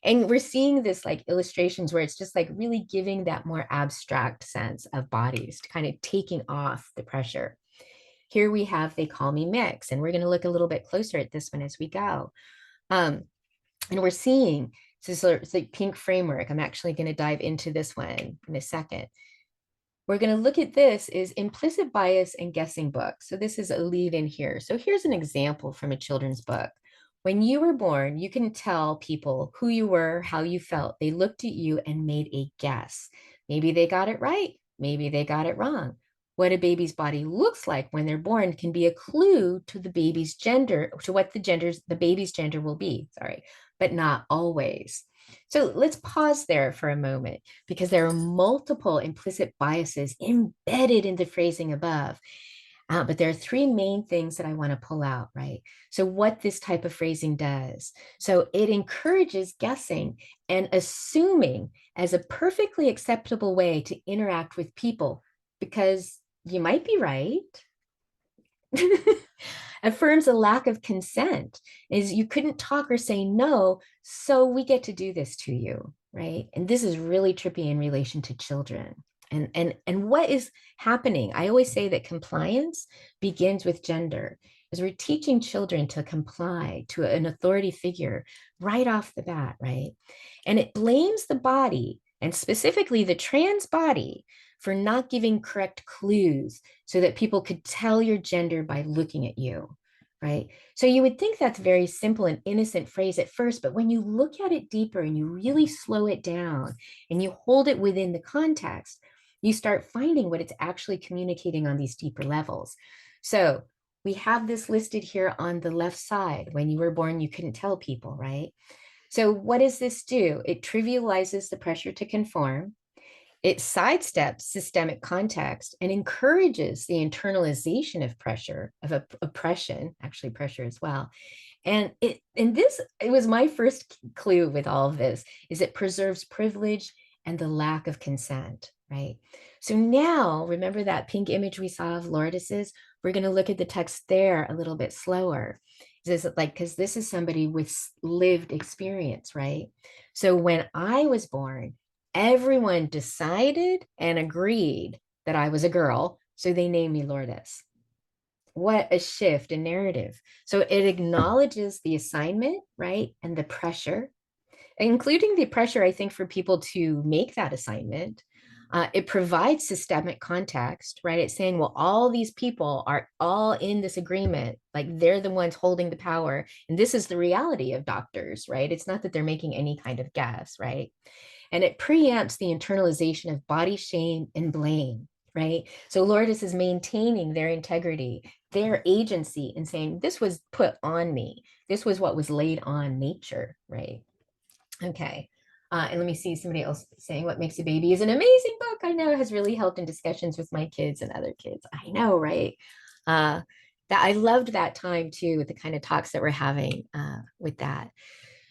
And we're seeing this like illustrations where it's just like really giving that more abstract sense of bodies, to kind of taking off the pressure. Here we have They Call Me Mix. And we're going to look a little bit closer at this one as we go. And we're seeing this is like pink framework. I'm actually going to dive into this one in a second. We're going to look at this is implicit bias and guessing book. So this is a lead in here. So here's an example from a children's book. When you were born, you can tell people who you were, how you felt. They looked at you and made a guess. Maybe they got it right. Maybe they got it wrong. What a baby's body looks like when they're born can be a clue to the baby's gender, to what the baby's gender will be, sorry, but not always. So let's pause there for a moment because there are multiple implicit biases embedded in the phrasing above. But there are three main things that I want to pull out, right? So what this type of phrasing does. So it encourages guessing and assuming as a perfectly acceptable way to interact with people because you might be right. Affirms a lack of consent, is you couldn't talk or say no, so we get to do this to you, right? And this is really trippy in relation to children. And what is happening? I always say that compliance begins with gender, as we're teaching children to comply to an authority figure right off the bat, right? And it blames the body, and specifically the trans body, for not giving correct clues so that people could tell your gender by looking at you, right? So you would think that's very simple and innocent phrase at first, but when you look at it deeper and you really slow it down and you hold it within the context, you start finding what it's actually communicating on these deeper levels. So we have this listed here on the left side. When you were born, you couldn't tell people, right? So what does this do? It trivializes the pressure to conform. It sidesteps systemic context and encourages the internalization of pressure, of oppression, actually pressure as well. And it was my first clue with all of this, is it preserves privilege and the lack of consent, right? So now, remember that pink image we saw of Lourdes's? We're going to look at the text there a little bit slower. Is this like, because this is somebody with lived experience, right? So when I was born, everyone decided and agreed that I was a girl, so they named me Lourdes. What a shift in narrative. So it acknowledges the assignment, right? And the pressure, including the pressure, I think, for people to make that assignment. It provides systemic context, right? It's saying, well, all these people are all in this agreement, like they're the ones holding the power. And this is the reality of doctors, right? It's not that they're making any kind of guess, right? And it preempts the internalization of body shame and blame, right? So Lourdes is maintaining their integrity, their agency, and saying, this was put on me. This was what was laid on nature, right? Okay. And let me see somebody else saying What Makes a Baby is an amazing book. I know has really helped in discussions with my kids and other kids. I know, right? That I loved that time too, with the kind of talks that we're having with that.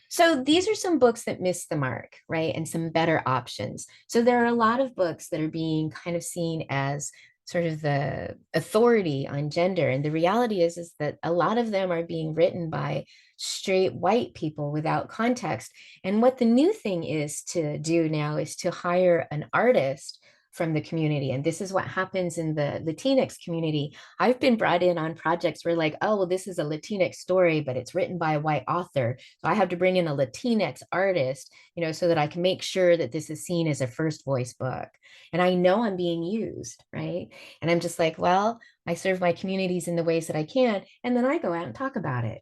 So these are some books that miss the mark, right? And some better options. So there are a lot of books that are being kind of seen as sort of the authority on gender. And the reality is that a lot of them are being written by straight white people without context. And what the new thing is to do now is to hire an artist from the community. And this is what happens in the Latinx community. I've been brought in on projects where like, oh, well, this is a Latinx story, but it's written by a white author. So I have to bring in a Latinx artist, you know, so that I can make sure that this is seen as a first voice book. And I know I'm being used, right? And I'm just like, well, I serve my communities in the ways that I can. And then I go out and talk about it.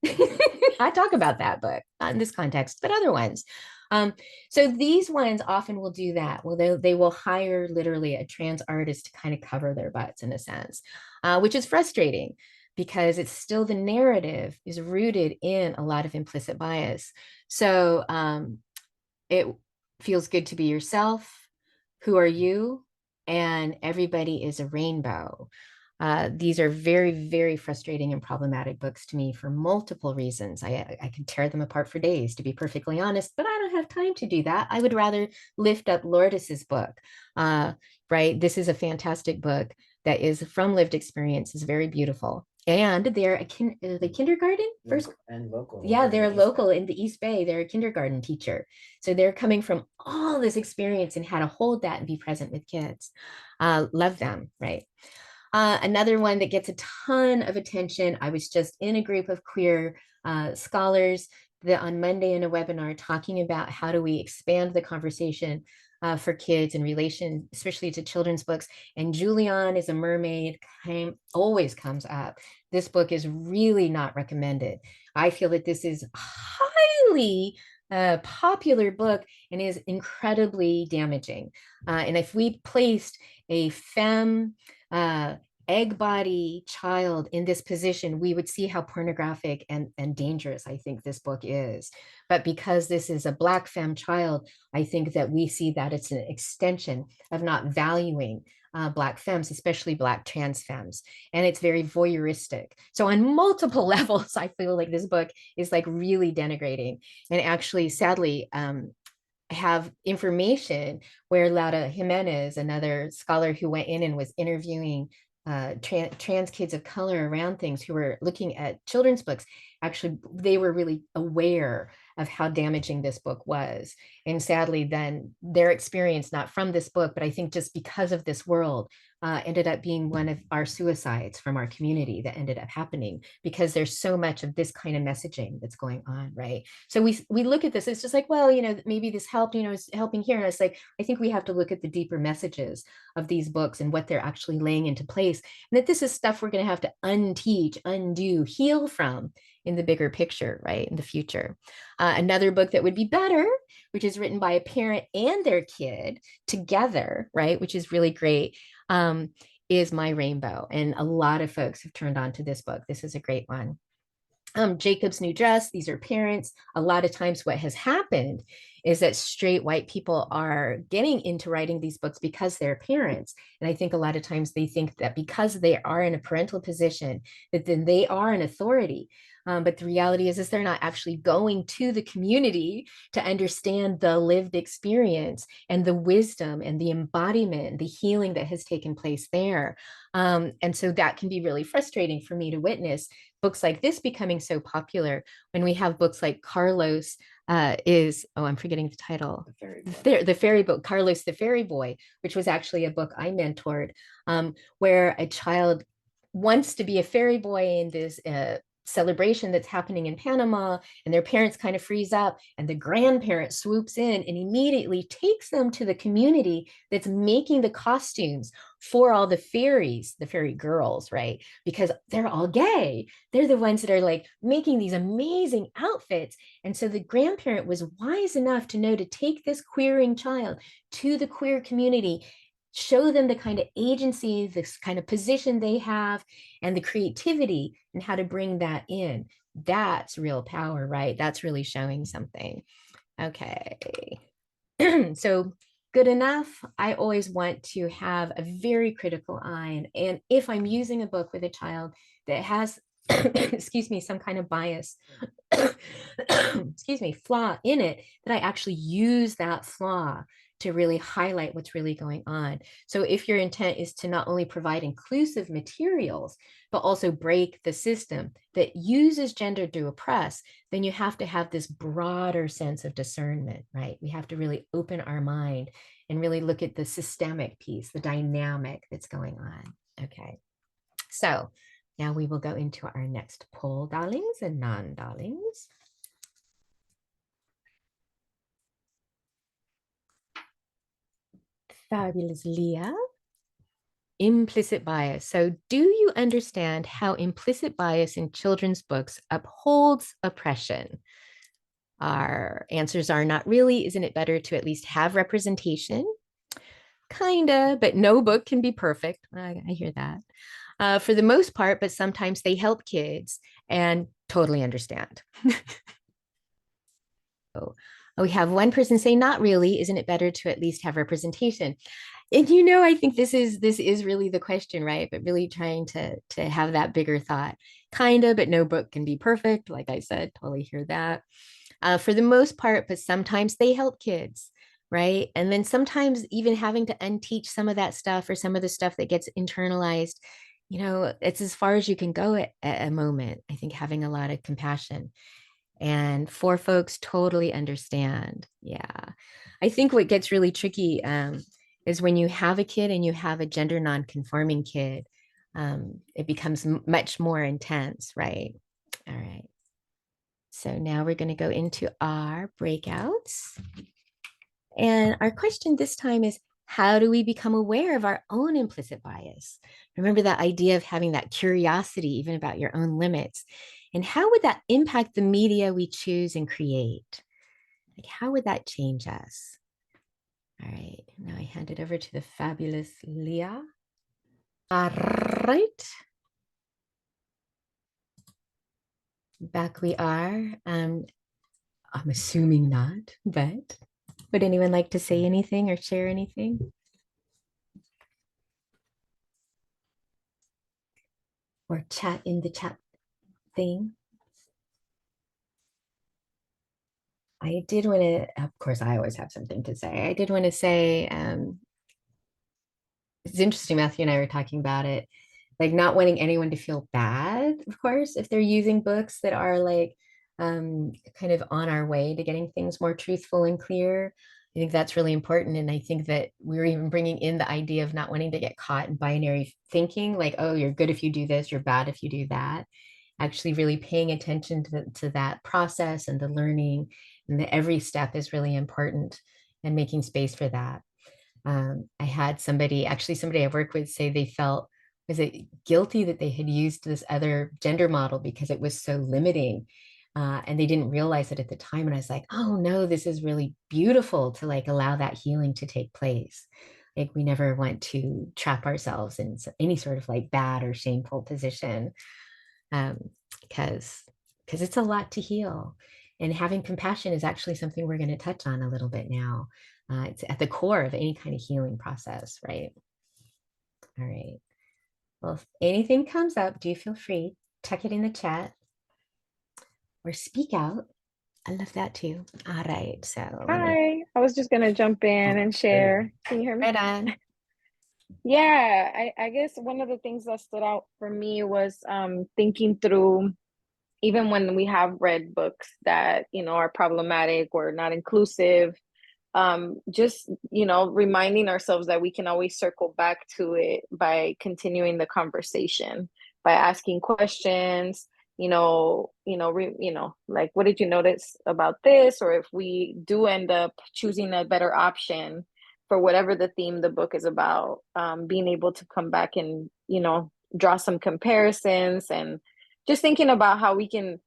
I talk about that book, not in this context, but other ones. So these ones often will do that. Well, they will hire literally a trans artist to kind of cover their butts in a sense, which is frustrating because it's still the narrative is rooted in a lot of implicit bias. So it feels good to be yourself. Who are you? And everybody is a rainbow. These are very, very frustrating and problematic books to me for multiple reasons. I can tear them apart for days, to be perfectly honest, but I don't have time to do that. I would rather lift up Lourdes's book, right? This is a fantastic book that is from lived experience, is very beautiful. And they're the kindergarten first and local. yeah, they're local in the East Bay. They're a kindergarten teacher. So they're coming from all this experience and how to hold that and be present with kids. Love them, right? Another one that gets a ton of attention. I was just in a group of queer scholars on Monday in a webinar talking about how do we expand the conversation for kids in relation, especially to children's books. And Julian is a Mermaid always comes up. This book is really not recommended. I feel that this is highly popular book and is incredibly damaging. And if we placed a femme egg body child in this position, we would see how pornographic and dangerous I think this book is. But because this is a Black femme child, I think that we see that it's an extension of not valuing Black femmes, especially Black trans femmes. And it's very voyeuristic. So on multiple levels, I feel like this book is like really denigrating. And actually, sadly, have information where Laura Jimenez, another scholar who went in and was interviewing trans kids of color around things who were looking at children's books, actually, they were really aware of how damaging this book was. And sadly, then their experience, not from this book, but I think just because of this world, ended up being one of our suicides from our community that ended up happening because there's so much of this kind of messaging that's going on, right? So we look at this, it's just like, well, you know, maybe this helped, you know, it's helping here. And it's like, I think we have to look at the deeper messages of these books and what they're actually laying into place. And that this is stuff we're going to have to unteach, undo, heal from in the bigger picture, right, in the future. Another book that would be better, which is written by a parent and their kid together, right, which is really great, is My Rainbow. And a lot of folks have turned on to this book. This is a great one. Jacob's New Dress, these are parents. A lot of times what has happened is that straight white people are getting into writing these books because they're parents. And I think a lot of times they think that because they are in a parental position, that then they are an authority. But the reality is they're not actually going to the community to understand the lived experience and the wisdom and the embodiment, the healing that has taken place there. And so that can be really frustrating for me to witness books like this becoming so popular when we have books like Carlos I'm forgetting the title. The fairy book, Carlos the Fairy Boy, which was actually a book I mentored, where a child wants to be a fairy boy in this celebration that's happening in Panama, and their parents kind of freeze up, and the grandparent swoops in and immediately takes them to the community that's making the costumes for all the fairies, the fairy girls, right? Because they're all gay. They're the ones that are like making these amazing outfits. And so the grandparent was wise enough to know to take this queering child to the queer community, show them the kind of agency, this kind of position they have, and the creativity and how to bring that in. That's real power, right? That's really showing something. Okay. So good enough. I always want to have a very critical eye. And if I'm using a book with a child that has, excuse me, some kind of bias, excuse me, flaw in it, that I actually use that flaw to really highlight what's really going on. So if your intent is to not only provide inclusive materials, but also break the system that uses gender to oppress, then you have to have this broader sense of discernment, right? We have to really open our mind and really look at the systemic piece, the dynamic that's going on. Okay. So now we will go into our next poll, darlings and non-darlings. Fabulous Leah. Implicit bias. So do you understand how implicit bias in children's books upholds oppression? Our answers are not really. Isn't it better to at least have representation? Kinda, but no book can be perfect. I hear that. For the most part, but sometimes they help kids and totally understand. Oh, we have one person say, not really. Isn't it better to at least have representation? And I think this is really the question, right? But really trying to have that bigger thought. Kinda, but no book can be perfect. Like I said, totally hear that. For the most part, but sometimes they help kids, right? And then sometimes even having to unteach some of that stuff or some of the stuff that gets internalized, it's as far as you can go at a moment. I think having a lot of compassion. And for folks totally understand. Yeah. I think what gets really tricky is when you have a kid and you have a gender non-conforming kid, it becomes much more intense, right? All right. So now we're going to go into our breakouts. And our question this time is, how do we become aware of our own implicit bias? Remember that idea of having that curiosity, even about your own limits. And how would that impact the media we choose and create? Like, how would that change us? All right, now I hand it over to the fabulous Leah. All right. Back we are. I'm assuming not, but would anyone like to say anything or share anything? Or chat in the chat thing? I did want to, of course, I always have something to say. I did want to say, it's interesting, Matthew and I were talking about it, like not wanting anyone to feel bad, of course, if they're using books that are like kind of on our way to getting things more truthful and clear. I think that's really important. And I think that we're even bringing in the idea of not wanting to get caught in binary thinking, like, oh, you're good if you do this, you're bad if you do that. Actually really paying attention to that process and the learning, and that every step is really important, and making space for that. I had somebody I work with say they felt, was it guilty that they had used this other gender model because it was so limiting. And they didn't realize it at the time. And I was like, oh no, this is really beautiful to like allow that healing to take place. Like we never want to trap ourselves in any sort of like bad or shameful position, because it's a lot to heal. And having compassion is actually something we're going to touch on a little bit now. It's at the core of any kind of healing process, right? All right. Well, if anything comes up, do feel free, check it in the chat. or speak out. I love that too. All right, so let me Hi, I was just gonna jump in and share. Can you hear me? right on. Yeah, I guess one of the things that stood out for me was thinking through, even when we have read books that, are problematic or not inclusive, just, reminding ourselves that we can always circle back to it by continuing the conversation, by asking questions, like, what did you notice about this? Or if we do end up choosing a better option for whatever the theme the book is about, being able to come back and, draw some comparisons, and just thinking about how we can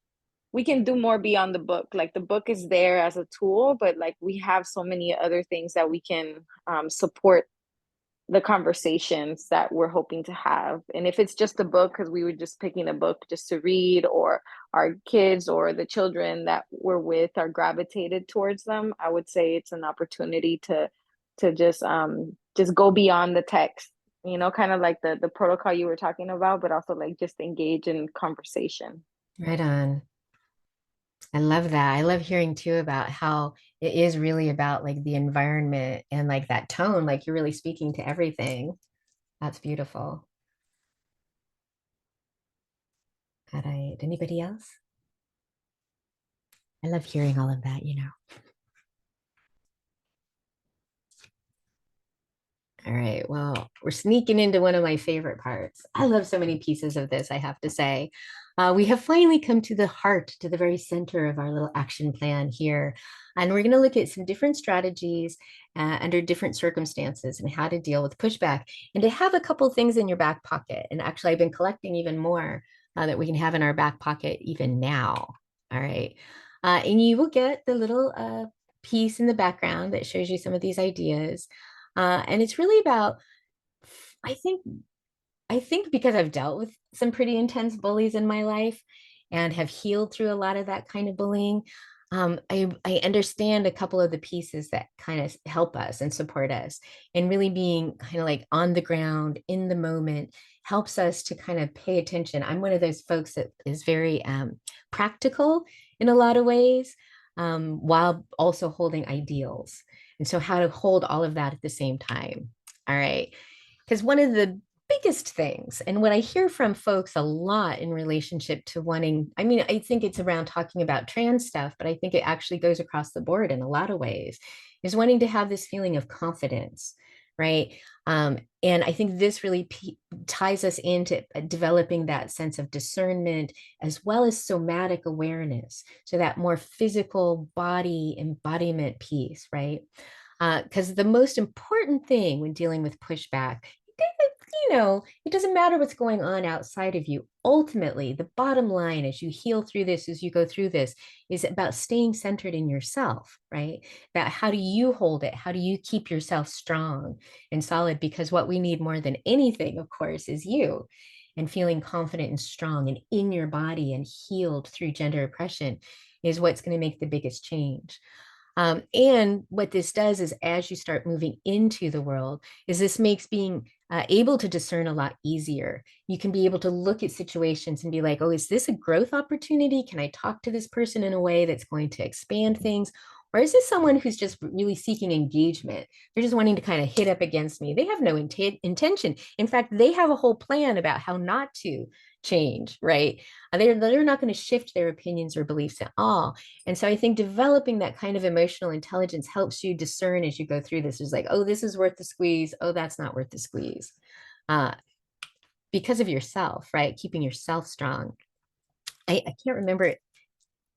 do more beyond the book. Like, the book is there as a tool, but like, we have so many other things that we can support the conversations that we're hoping to have. And if it's just a book because we were just picking a book just to read, or our kids or the children that we're with are gravitated towards them, I would say it's an opportunity to just go beyond the text, kind of like the protocol you were talking about, but also like just engage in conversation. Right on. I love that. I love hearing too about how it is really about like the environment and like that tone, like you're really speaking to everything. That's beautiful. All right. Anybody else? I love hearing all of that, All right. Well, we're sneaking into one of my favorite parts. I love so many pieces of this, I have to say. We have finally come to the heart, to the very center of our little action plan here. And we're going to look at some different strategies under different circumstances and how to deal with pushback, and to have a couple of things in your back pocket. And actually, I've been collecting even more that we can have in our back pocket even now. All right. And you will get the little piece in the background that shows you some of these ideas. And it's really about, I think, I think because I've dealt with some pretty intense bullies in my life and have healed through a lot of that kind of bullying, I understand a couple of the pieces that kind of help us and support us. And really being kind of like on the ground in the moment helps us to kind of pay attention. I'm one of those folks that is very practical in a lot of ways, while also holding ideals. And so, how to hold all of that at the same time. All right. Because one of the biggest things, and what I hear from folks a lot in relationship to wanting, I mean, I think it's around talking about trans stuff, but I think it actually goes across the board in a lot of ways, is wanting to have this feeling of confidence, right? And I think this really ties us into developing that sense of discernment as well as somatic awareness. So that more physical body embodiment piece, right? Because the most important thing when dealing with pushback, it doesn't matter what's going on outside of you. Ultimately, the bottom line as you heal through this, as you go through this, is about staying centered in yourself, right? About how do you hold it? How do you keep yourself strong and solid? Because what we need more than anything, of course, is you, and feeling confident and strong and in your body and healed through gender oppression is what's going to make the biggest change. And what this does is, as you start moving into the world, is this makes being able to discern a lot easier. You can be able to look at situations and be like, oh, is this a growth opportunity? Can I talk to this person in a way that's going to expand things? Or is this someone who's just really seeking engagement? They're just wanting to kind of hit up against me. They have no intention. In fact, they have a whole plan about how not to change, right? They're not going to shift their opinions or beliefs at all. And so I think developing that kind of emotional intelligence helps you discern as you go through this. Is like, oh, this is worth the squeeze. Oh, that's not worth the squeeze. Uh, because of yourself, right? Keeping yourself strong. I can't remember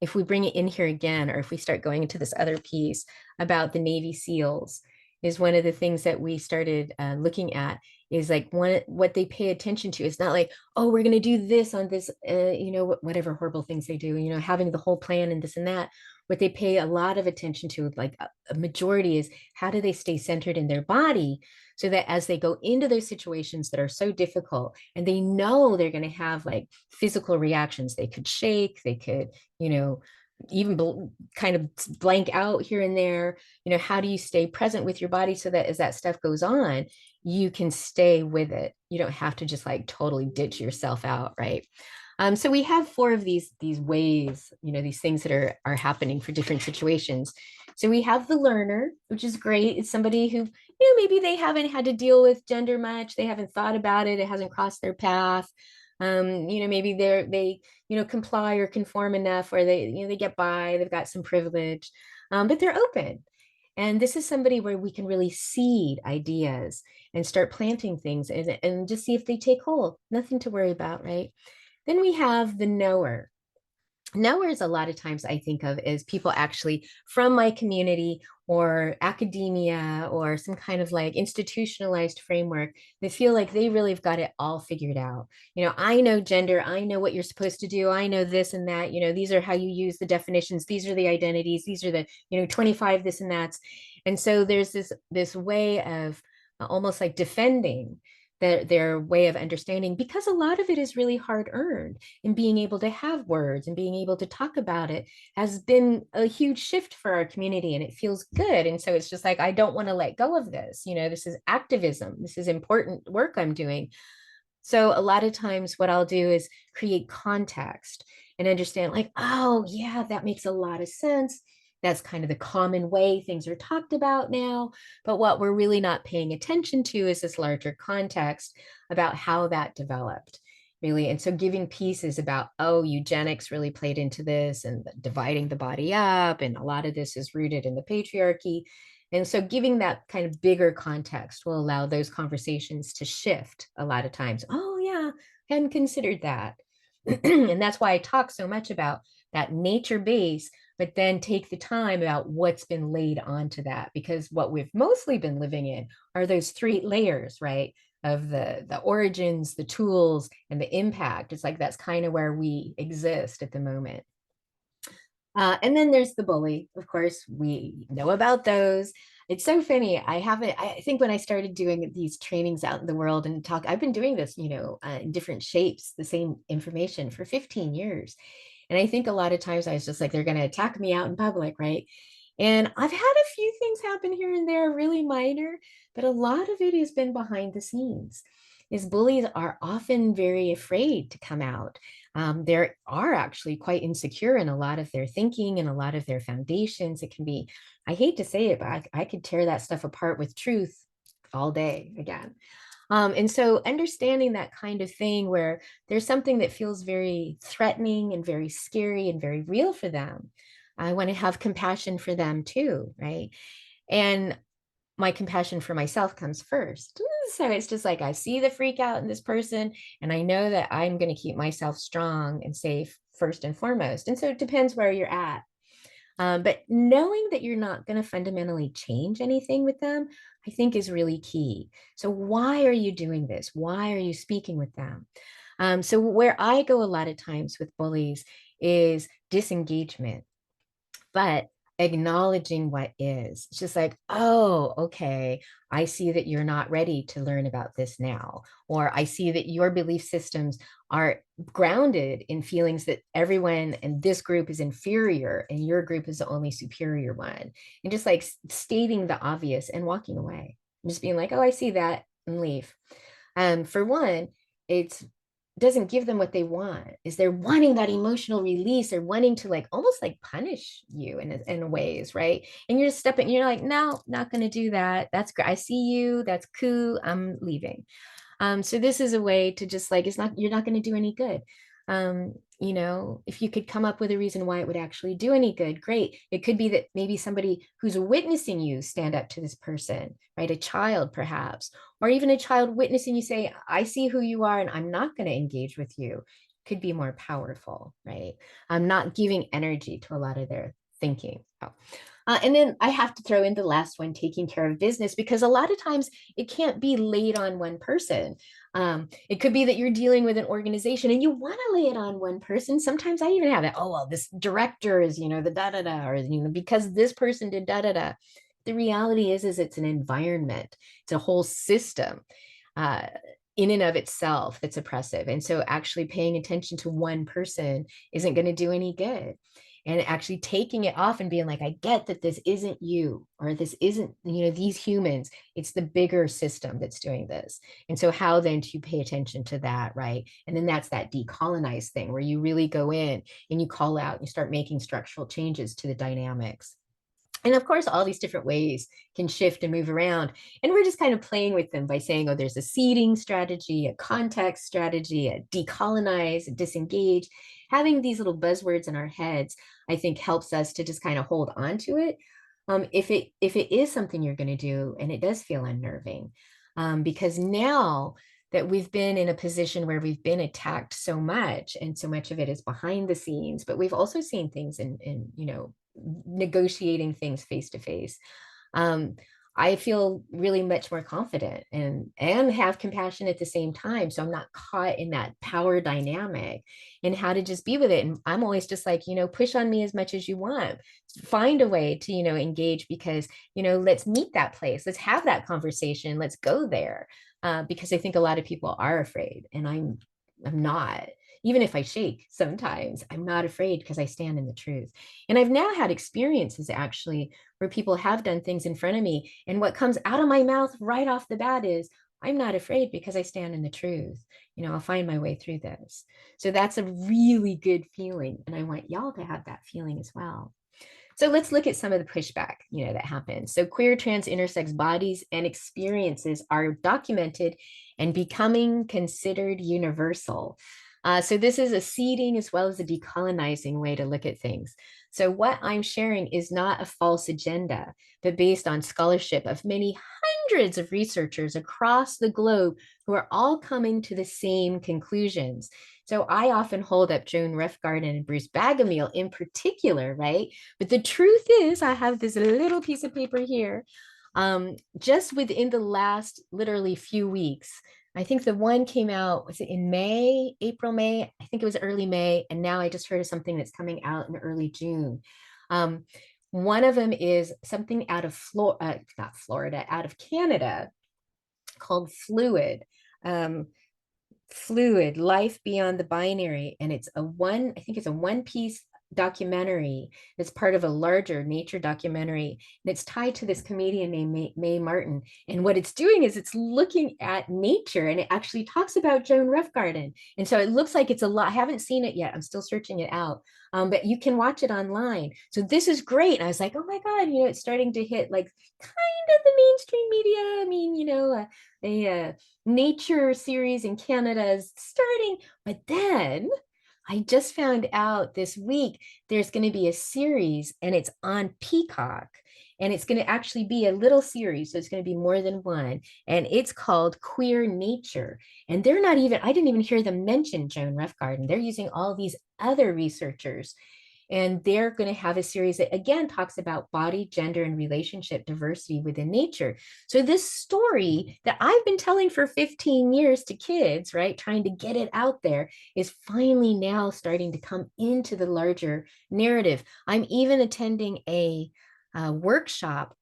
if we bring it in here again, or if we start going into this other piece about the Navy SEALs, is one of the things that we started looking at, is like what they pay attention to. It's not like, oh, we're going to do this on this, whatever horrible things they do, having the whole plan and this and that. What they pay a lot of attention to, like a majority, is how do they stay centered in their body, so that as they go into those situations that are so difficult, and they know they're going to have like physical reactions, they could shake, they could, even kind of blank out here and there, how do you stay present with your body so that as that stuff goes on, you can stay with it? You don't have to just like totally ditch yourself out, right? So we have four of these ways, these things that are happening for different situations. So we have the learner, which is great. It's somebody who, maybe they haven't had to deal with gender much. They haven't thought about it. It hasn't crossed their path. Maybe they comply or conform enough, or they get by, they've got some privilege, but they're open. And this is somebody where we can really seed ideas and start planting things and just see if they take hold. Nothing to worry about, right? Then we have the knower. Knowers, a lot of times I think of as people actually from my community or academia or some kind of like institutionalized framework that feel like they really have got it all figured out. I know gender, I know what you're supposed to do, I know this and that, these are how you use the definitions, these are the identities, these are the, 25 this and that's. And so there's this way of almost like defending their way of understanding, because a lot of it is really hard earned, and being able to have words and being able to talk about it has been a huge shift for our community, and it feels good. And so it's just like, I don't want to let go of this. This is activism, this is important work I'm doing. So a lot of times what I'll do is create context and understand like, oh yeah, that makes a lot of sense. That's kind of the common way things are talked about now. But what we're really not paying attention to is this larger context about how that developed, really. And so giving pieces about, oh, eugenics really played into this, and dividing the body up. And a lot of this is rooted in the patriarchy. And so giving that kind of bigger context will allow those conversations to shift a lot of times. Oh, yeah, hadn't considered that. And that's why I talk so much about that nature base, but then take the time about what's been laid onto that, because what we've mostly been living in are those three layers, right? Of the origins, the tools, and the impact. It's like that's kind of where we exist at the moment. And then there's the bully. Of course, we know about those. It's so funny. I think when I started doing these trainings out in the world and talk, I've been doing this, in different shapes, the same information for 15 years. And I think a lot of times I was just like, they're going to attack me out in public, right? And I've had a few things happen here and there, really minor, but a lot of it has been behind the scenes. Is bullies are often very afraid to come out. They are actually quite insecure in a lot of their thinking and a lot of their foundations. It can be, I hate to say it, but I could tear that stuff apart with truth all day again. And so understanding that kind of thing where there's something that feels very threatening and very scary and very real for them, I want to have compassion for them too, right? And my compassion for myself comes first. So it's just like I see the freak out in this person, and I know that I'm going to keep myself strong and safe first and foremost. And so it depends where you're at. But knowing that you're not going to fundamentally change anything with them, I think is really key. So why are you doing this? Why are you speaking with them? So where I go a lot of times with bullies is disengagement, but acknowledging what is. It's just like, oh, okay, I see that you're not ready to learn about this now. Or I see that your belief systems are grounded in feelings that everyone in this group is inferior and your group is the only superior one. And just like stating the obvious and walking away. And just being like, oh, I see that, and leave. For one, it's doesn't give them what they want. Is they're wanting that emotional release, or wanting to like almost like punish you in ways, right? And you're just stepping, you're like, no, not going to do that. That's great, I see you, that's cool, I'm leaving. So this is a way to just like, you're not going to do any good. If you could come up with a reason why it would actually do any good, great. It could be that maybe somebody who's witnessing you stand up to this person, right? A child perhaps, or even a child witnessing you say, I see who you are and I'm not going to engage with you, could be more powerful, right? I'm not giving energy to a lot of their thinking. And then I have to throw in the last one, taking care of business, because a lot of times it can't be laid on one person. It could be that you're dealing with an organization and you want to lay it on one person. Sometimes I even have it. Oh, well, this director is, the da da da, or, because this person did da da da. The reality is it's an environment. It's a whole system. In and of itself that's oppressive. And so actually paying attention to one person isn't going to do any good. and actually taking it off and being like, I get that this isn't you, or this isn't, these humans, it's the bigger system that's doing this. And so how then do you pay attention to that, right? And then that's that decolonized thing where you really go in and you call out and you start making structural changes to the dynamics. And of course, all these different ways can shift and move around. And we're just kind of playing with them by saying, oh, there's a seeding strategy, a context strategy, a decolonize, a disengage. Having these little buzzwords in our heads, I think, helps us to just kind of hold on to it. If it is something you're going to do, and it does feel unnerving, because now that we've been in a position where we've been attacked so much, and so much of it is behind the scenes, but we've also seen things in negotiating things face to face. I feel really much more confident and have compassion at the same time. So I'm not caught in that power dynamic, and how to just be with it. And I'm always just like, push on me as much as you want. Find a way to, engage, because, let's meet that place. Let's have that conversation. Let's go there. Because I think a lot of people are afraid, and I'm not. Even if I shake sometimes, I'm not afraid because I stand in the truth. And I've now had experiences actually where people have done things in front of me, and what comes out of my mouth right off the bat is, I'm not afraid because I stand in the truth. I'll find my way through this. So that's a really good feeling, and I want y'all to have that feeling as well. So let's look at some of the pushback, that happens. So queer, trans, intersex bodies and experiences are documented and becoming considered universal. So this is a seeding as well as a decolonizing way to look at things. So what I'm sharing is not a false agenda, but based on scholarship of many hundreds of researchers across the globe who are all coming to the same conclusions. So I often hold up Joan Refgarden and Bruce Bagamiel in particular, right? But the truth is, I have this little piece of paper here. Just within the last literally few weeks, I think the one came out, was it in May, April, May? I think it was early May. And now I just heard of something that's coming out in early June. One of them is something out of not Florida, out of Canada, called Fluid. Fluid, Life Beyond the Binary. And I think it's a one-piece documentary that's part of a larger nature documentary, and it's tied to this comedian named Mae Martin. And what it's doing is it's looking at nature, and it actually talks about Joan Refgarden. And so it looks like it's a lot. I haven't seen it yet. I'm still searching it out. But you can watch it online. So this is great. And I was like, oh my God, it's starting to hit like kind of the mainstream media. I mean, a nature series in Canada is starting, but then I just found out this week there's going to be a series, and it's on Peacock, and it's going to actually be a little series. So it's going to be more than one, and it's called Queer Nature. And I didn't even hear them mention Joan Refgarden. They're using all these other researchers, and they're going to have a series that again talks about body, gender, and relationship diversity within nature. So this story that I've been telling for 15 years to kids, right, trying to get it out there, is finally now starting to come into the larger narrative. I'm even attending a workshop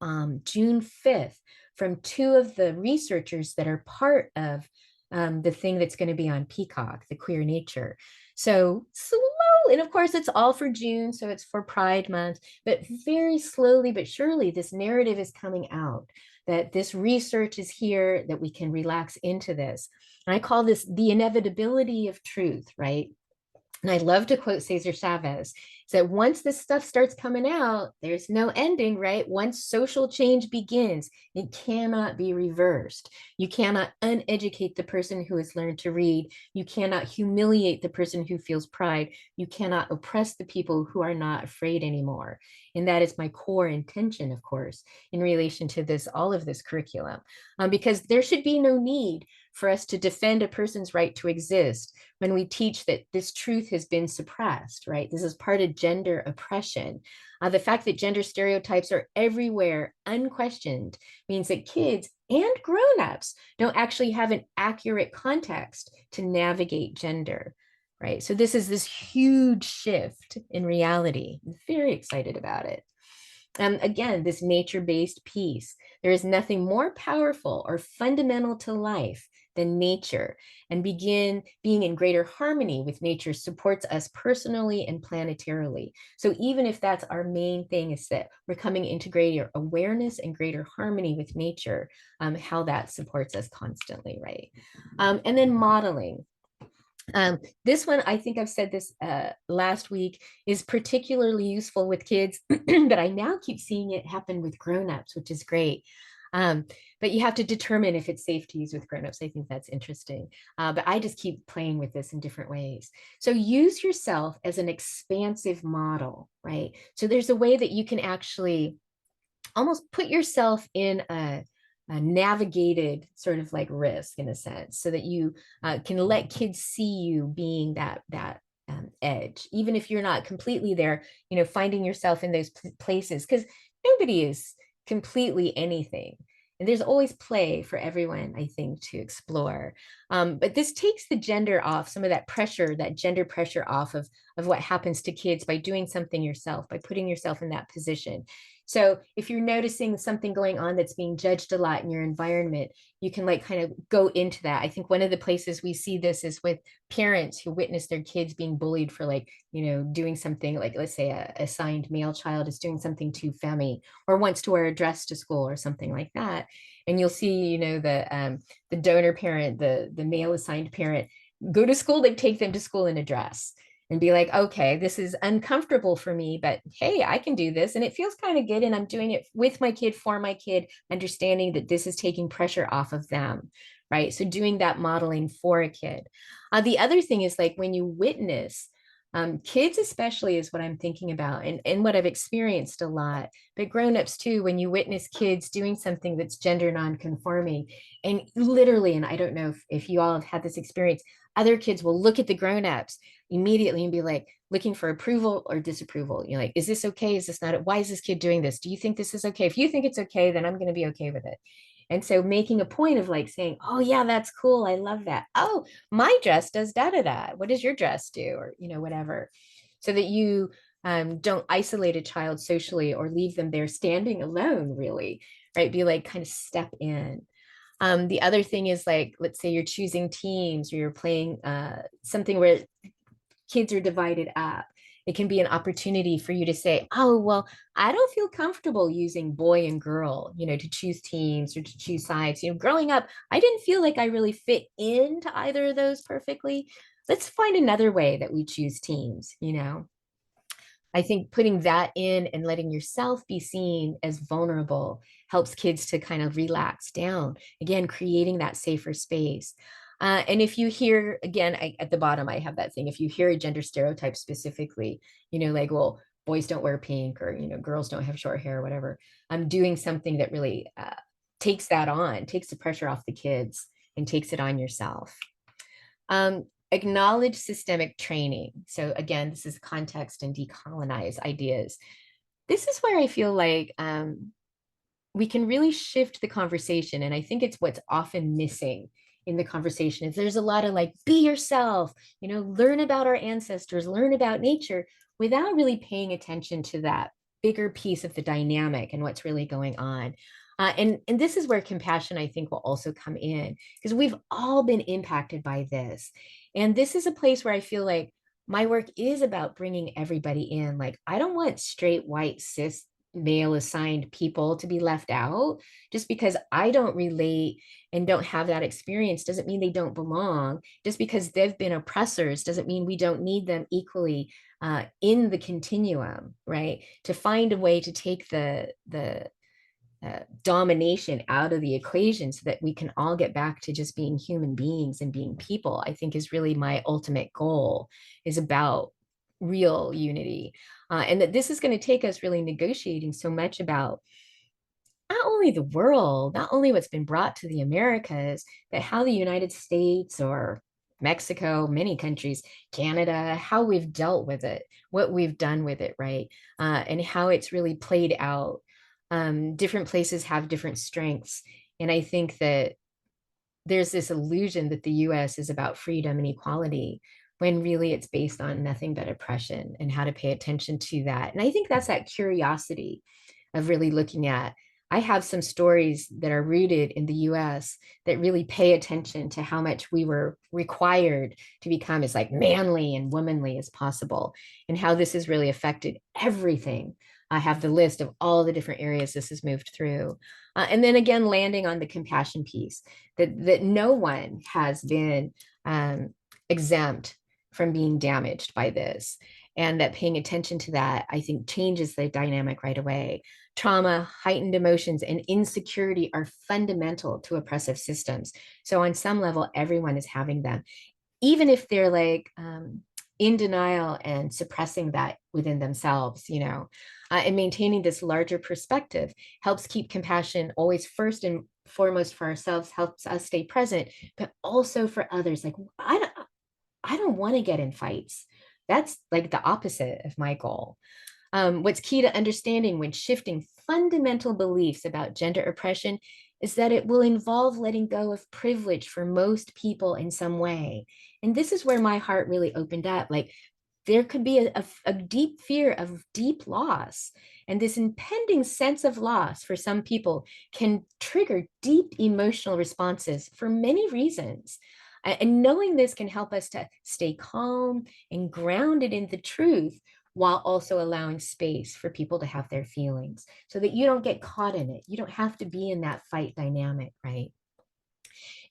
June 5th from two of the researchers that are part of the thing that's going to be on Peacock, the Queer Nature. So slowly, and of course it's all for June, so it's for Pride Month, but very slowly but surely this narrative is coming out, that this research is here, that we can relax into this. And I call this the inevitability of truth, right? And I love to quote Cesar Chavez, that once this stuff starts coming out, there's no ending, right? Once social change begins, it cannot be reversed. You cannot uneducate the person who has learned to read. You cannot humiliate the person who feels pride. You cannot oppress the people who are not afraid anymore. And that is my core intention, of course, in relation to this, all of this curriculum, because there should be no need for us to defend a person's right to exist when we teach that this truth has been suppressed, right? This is part of gender oppression. The fact that gender stereotypes are everywhere, unquestioned, means that kids and grown-ups don't actually have an accurate context to navigate gender, right? So this is this huge shift in reality. I'm very excited about it. Again, this nature-based piece. There is nothing more powerful or fundamental to life than nature, and begin being in greater harmony with nature supports us personally and planetarily. So even if that's our main thing, is that we're coming into greater awareness and greater harmony with nature, how that supports us constantly, right? And then modeling. This one, I think I've said this last week, is particularly useful with kids, but I now keep seeing it happen with grown-ups, which is great. But you have to determine if it's safe to use with grown-ups. I think that's interesting. But I just keep playing with this in different ways. So use yourself as an expansive model, right? So there's a way that you can actually almost put yourself in a navigated sort of like risk in a sense, so that you can let kids see you being that edge, even if you're not completely there, you know, finding yourself in those places, because nobody is completely anything. And there's always play for everyone, I think, to explore. But this takes the gender off, some of that pressure, that gender pressure off of what happens to kids by doing something yourself, by putting yourself in that position. So if you're noticing something going on that's being judged a lot in your environment, you can like kind of go into that. I think one of the places we see this is with parents who witness their kids being bullied for, like, you know, doing something like, let's say a assigned male child is doing something too femmy or wants to wear a dress to school or something like that. And you'll see, you know, the donor parent, the male assigned parent, go to school, they take them to school in a dress and be like, okay, this is uncomfortable for me, but hey, I can do this. And it feels kind of good. And I'm doing it with my kid, for my kid, understanding that this is taking pressure off of them, right? So doing that modeling for a kid. The other thing is like when you witness, kids especially is what I'm thinking about, and what I've experienced a lot, but grownups too, when you witness kids doing something that's gender non-conforming, and literally, and I don't know if you all have had this experience, other kids will look at the grownups immediately and be like looking for approval or disapproval. You're like, is this okay? Is this not? Why is this kid doing this? Do you think this is okay? If you think it's okay, then I'm going to be okay with it. And so making a point of like saying, oh yeah, that's cool. I love that. Oh, my dress does da da da. What does your dress do? Or, you know, whatever. So that you don't isolate a child socially or leave them there standing alone, really, right? Be like, kind of step in. The other thing is like, let's say you're choosing teams or you're playing something where kids are divided up. It can be an opportunity for you to say, oh, well, I don't feel comfortable using boy and girl, you know, to choose teams or to choose sides. You know, growing up, I didn't feel like I really fit into either of those perfectly. Let's find another way that we choose teams, you know. I think putting that in and letting yourself be seen as vulnerable helps kids to kind of relax down. Again, creating that safer space. And if you hear, again, at the bottom, I have that thing. If you hear a gender stereotype specifically, you know, like, well, boys don't wear pink, or, you know, girls don't have short hair or whatever. I'm doing something that really takes that on, takes the pressure off the kids and takes it on yourself. Acknowledge systemic training. So again, this is context and decolonize ideas. This is where I feel like we can really shift the conversation. And I think it's what's often missing in the conversation is there's a lot of like, be yourself, you know, learn about our ancestors, learn about nature, without really paying attention to that bigger piece of the dynamic and what's really going on. And this is where compassion, I think, will also come in, because we've all been impacted by this. And this is a place where I feel like my work is about bringing everybody in. Like, I don't want straight, white, cis, male assigned people to be left out. Just because I don't relate and don't have that experience doesn't mean they don't belong. Just because they've been oppressors doesn't mean we don't need them equally in the continuum, right? To find a way to take the domination out of the equation so that we can all get back to just being human beings and being people, I think is really my ultimate goal, is about real unity. And that this is going to take us really negotiating so much about not only the world, not only what's been brought to the Americas, but how the United States or Mexico, many countries, Canada, how we've dealt with it, what we've done with it, right? And how it's really played out. Different places have different strengths. And I think that there's this illusion that the US is about freedom and equality, when really it's based on nothing but oppression, and how to pay attention to that. And I think that's that curiosity of really looking at I have some stories that are rooted in the US that really pay attention to how much we were required to become as like manly and womanly as possible, and how this has really affected everything. I have the list of all the different areas this has moved through. And then again, landing on the compassion piece, that no one has been exempt from being damaged by this. And that paying attention to that, I think, changes the dynamic right away. Trauma, heightened emotions, and insecurity are fundamental to oppressive systems. So on some level, everyone is having them, even if they're like in denial and suppressing that within themselves, you know. And maintaining this larger perspective helps keep compassion always first and foremost for ourselves, helps us stay present, but also for others. Like, I don't want to get in fights. That's like the opposite of my goal. What's key to understanding when shifting fundamental beliefs about gender oppression is that it will involve letting go of privilege for most people in some way. And this is where my heart really opened up. Like, there could be a deep fear of deep loss. And this impending sense of loss for some people can trigger deep emotional responses for many reasons. And knowing this can help us to stay calm and grounded in the truth, while also allowing space for people to have their feelings so that you don't get caught in it. You don't have to be in that fight dynamic, right?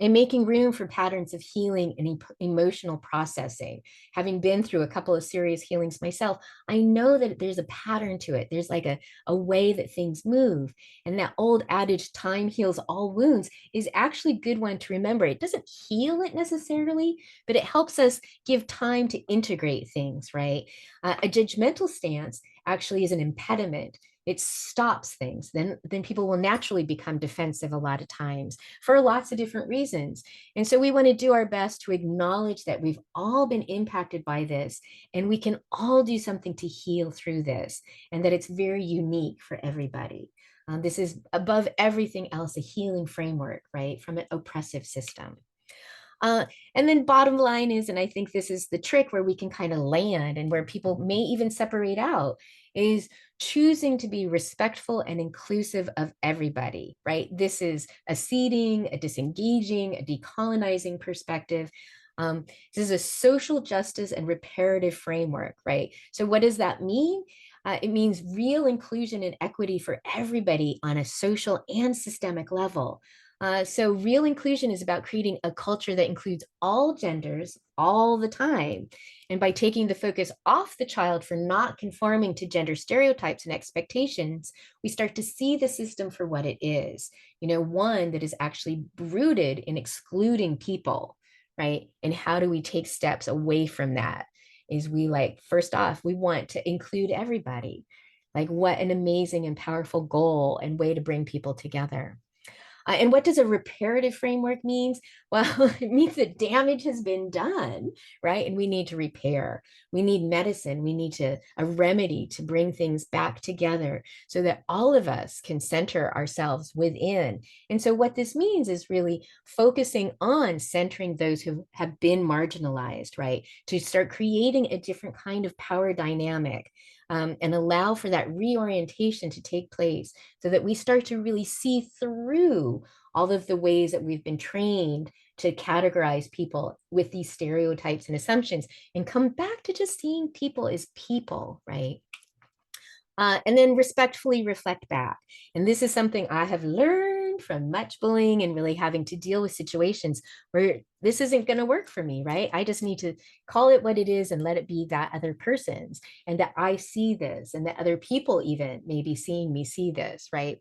And making room for patterns of healing and emotional processing. Having been through a couple of serious healings myself, I know that there's a pattern to it. There's like a way that things move. And that old adage, time heals all wounds, is actually a good one to remember. It doesn't heal it necessarily, but it helps us give time to integrate things, right? A judgmental stance actually is an impediment. It stops things. Then people will naturally become defensive a lot of times for lots of different reasons. And so we want to do our best to acknowledge that we've all been impacted by this, and we can all do something to heal through this, and that it's very unique for everybody. This is above everything else, a healing framework, right, from an oppressive system. And then bottom line is, and I think this is the trick where we can kind of land and where people may even separate out, is choosing to be respectful and inclusive of everybody, right? This is a ceding, a disengaging, a decolonizing perspective. This is a social justice and reparative framework, right? So what does that mean? It means real inclusion and equity for everybody on a social and systemic level. So real inclusion is about creating a culture that includes all genders all the time. And by taking the focus off the child for not conforming to gender stereotypes and expectations, we start to see the system for what it is, you know, one that is actually rooted in excluding people, right? And how do we take steps away from that? Is we like, first off, we want to include everybody. Like, what an amazing and powerful goal and way to bring people together. And what does a reparative framework mean? Well, it means that damage has been done, right? And we need to repair. We need medicine. We need a remedy to bring things back together so that all of us can center ourselves within. And so what this means is really focusing on centering those who have been marginalized, right? To start creating a different kind of power dynamic. And allow for that reorientation to take place so that we start to really see through all of the ways that we've been trained to categorize people with these stereotypes and assumptions, and come back to just seeing people as people, right? And then respectfully reflect back. And this is something I have learned from much bullying and really having to deal with situations where this isn't going to work for me, right? I just need to call it what it is and let it be that other person's, and that I see this, and that other people even may be seeing me see this, right?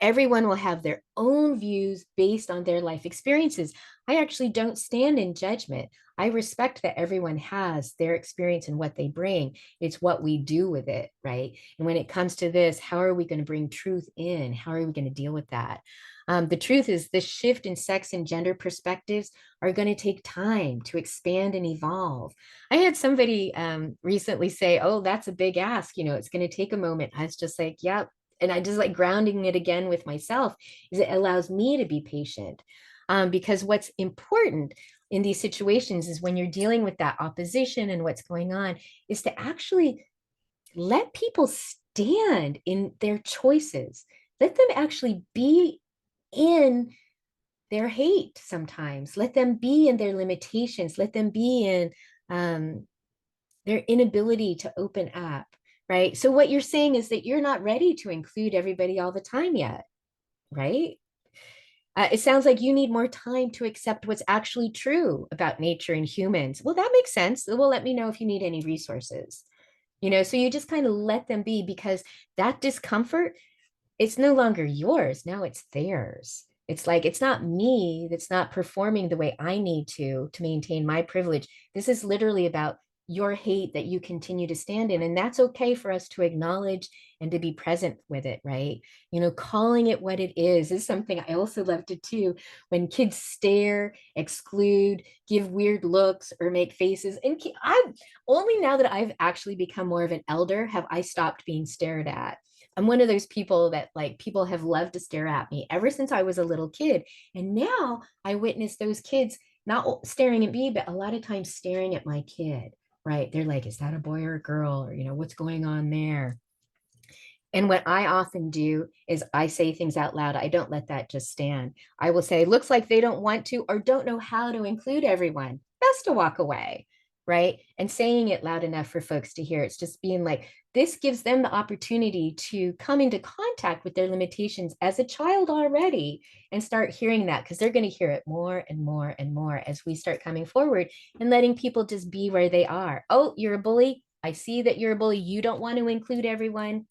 Everyone will have their own views based on their life experiences. I actually don't stand in judgment. I respect that everyone has their experience and what they bring. It's what we do with it, right? And when it comes to this, how are we going to bring truth in? How are we going to deal with that? The truth is, this shift in sex and gender perspectives are going to take time to expand and evolve. I had somebody recently say, oh, that's a big ask. You know, it's going to take a moment. I was just like, yep. And I just like grounding it again with myself, is it allows me to be patient. Because what's important in these situations is when you're dealing with that opposition and what's going on, is to actually let people stand in their choices. let them actually be in their hate sometimes. Let them be in their limitations. Let them be in their inability to open up, right? So what you're saying is that you're not ready to include everybody all the time yet, right? It sounds like you need more time to accept what's actually true about nature and humans. Well, that makes sense. Well, let me know if you need any resources. So you just kind of let them be, because that discomfort, it's no longer yours. Now it's theirs. It's like, it's not me that's not performing the way I need to maintain my privilege. This is literally about your hate that you continue to stand in. And that's okay for us to acknowledge and to be present with it, right? Calling it what it is something I also love to do. When kids stare, exclude, give weird looks, or make faces. And I only now that I've actually become more of an elder have I stopped being stared at. I'm one of those people that, like, people have loved to stare at me ever since I was a little kid. And now I witness those kids not staring at me, but a lot of times staring at my kid, right? They're like, is that a boy or a girl? Or, what's going on there? And what I often do is I say things out loud. I don't let that just stand. I will say, looks like they don't want to or don't know how to include everyone. Best to walk away, right? And saying it loud enough for folks to hear. It's just being like, this gives them the opportunity to come into contact with their limitations as a child already and start hearing that, because they're going to hear it more and more and more as we start coming forward and letting people just be where they are. Oh, you're a bully. I see that you're a bully. You don't want to include everyone.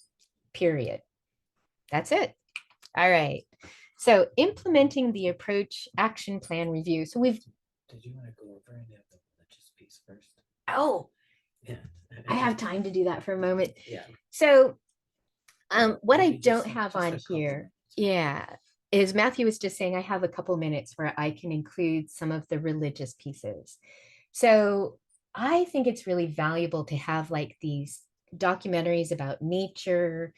Period. That's it. All right. So implementing the approach action plan review. So we've. Did you want to go over any of the religious piece first? Oh, yeah. I have time to do that for a moment. Yeah. So what Maybe I don't just have a on couple here, minutes. yeah, is Matthew was just saying I have a couple minutes where I can include some of the religious pieces. So I think it's really valuable to have like these documentaries about nature,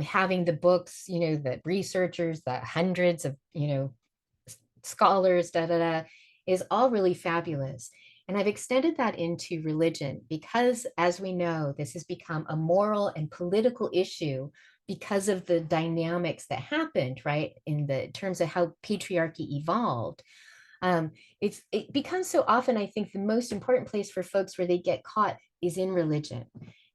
having the books, the researchers, the hundreds of, scholars, is all really fabulous. And I've extended that into religion because, as we know, this has become a moral and political issue because of the dynamics that happened, right, in the terms of how patriarchy evolved. It becomes so often, I think, the most important place for folks where they get caught is in religion.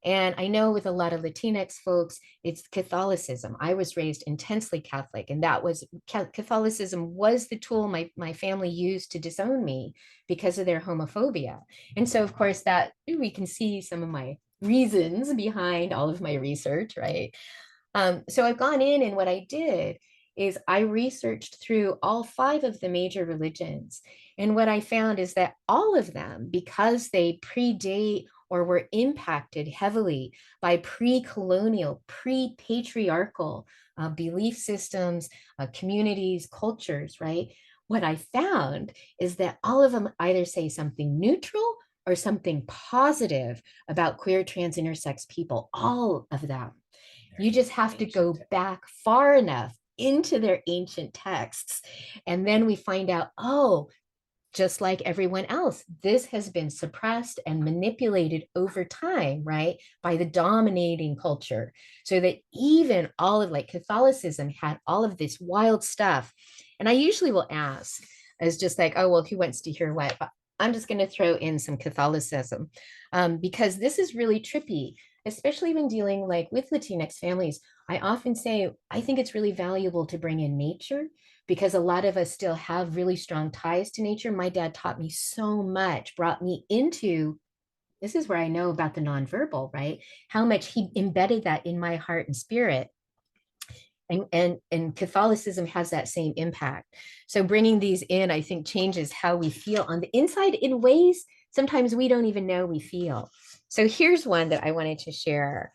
And I know with a lot of Latinx folks, it's Catholicism. I was raised intensely Catholic, and that was Catholicism was the tool my family used to disown me because of their homophobia. And so, of course, that we can see some of my reasons behind all of my research, right? So I've gone in, and what I did is I researched through all 5 of the major religions. And what I found is that all of them, because they predate or were impacted heavily by pre-colonial, pre-patriarchal belief systems, communities, cultures, right? What I found is that all of them either say something neutral or something positive about queer, trans, intersex people, all of them. You just have to go back far enough into their ancient texts. And then we find out, oh, just like everyone else, this has been suppressed and manipulated over time, right, by the dominating culture. So that even all of like Catholicism had all of this wild stuff. And I usually will ask, as just like, oh, well, who wants to hear what? But I'm just going to throw in some Catholicism because this is really trippy, especially when dealing like with Latinx families. I often say, I think it's really valuable to bring in nature because a lot of us still have really strong ties to nature. My dad taught me so much, brought me into, this is where I know about the nonverbal, right? How much he embedded that in my heart and spirit. And Catholicism has that same impact. So bringing these in, I think, changes how we feel on the inside in ways sometimes we don't even know we feel. So here's one that I wanted to share.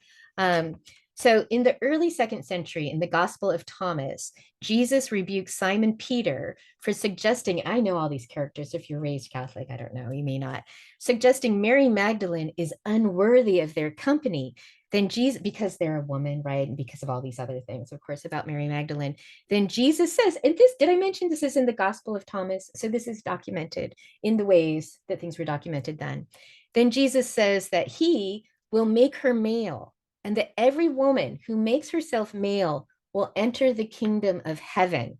So in the early 2nd century, in the Gospel of Thomas, Jesus rebukes Simon Peter for suggesting, I know all these characters, if you're raised Catholic, I don't know, you may not, suggesting Mary Magdalene is unworthy of their company. Then Jesus, because they're a woman, right? And because of all these other things, of course, about Mary Magdalene, then Jesus says, and this, did I mention this is in the Gospel of Thomas? So this is documented in the ways that things were documented then. Then Jesus says that he will make her male, and that every woman who makes herself male will enter the kingdom of heaven.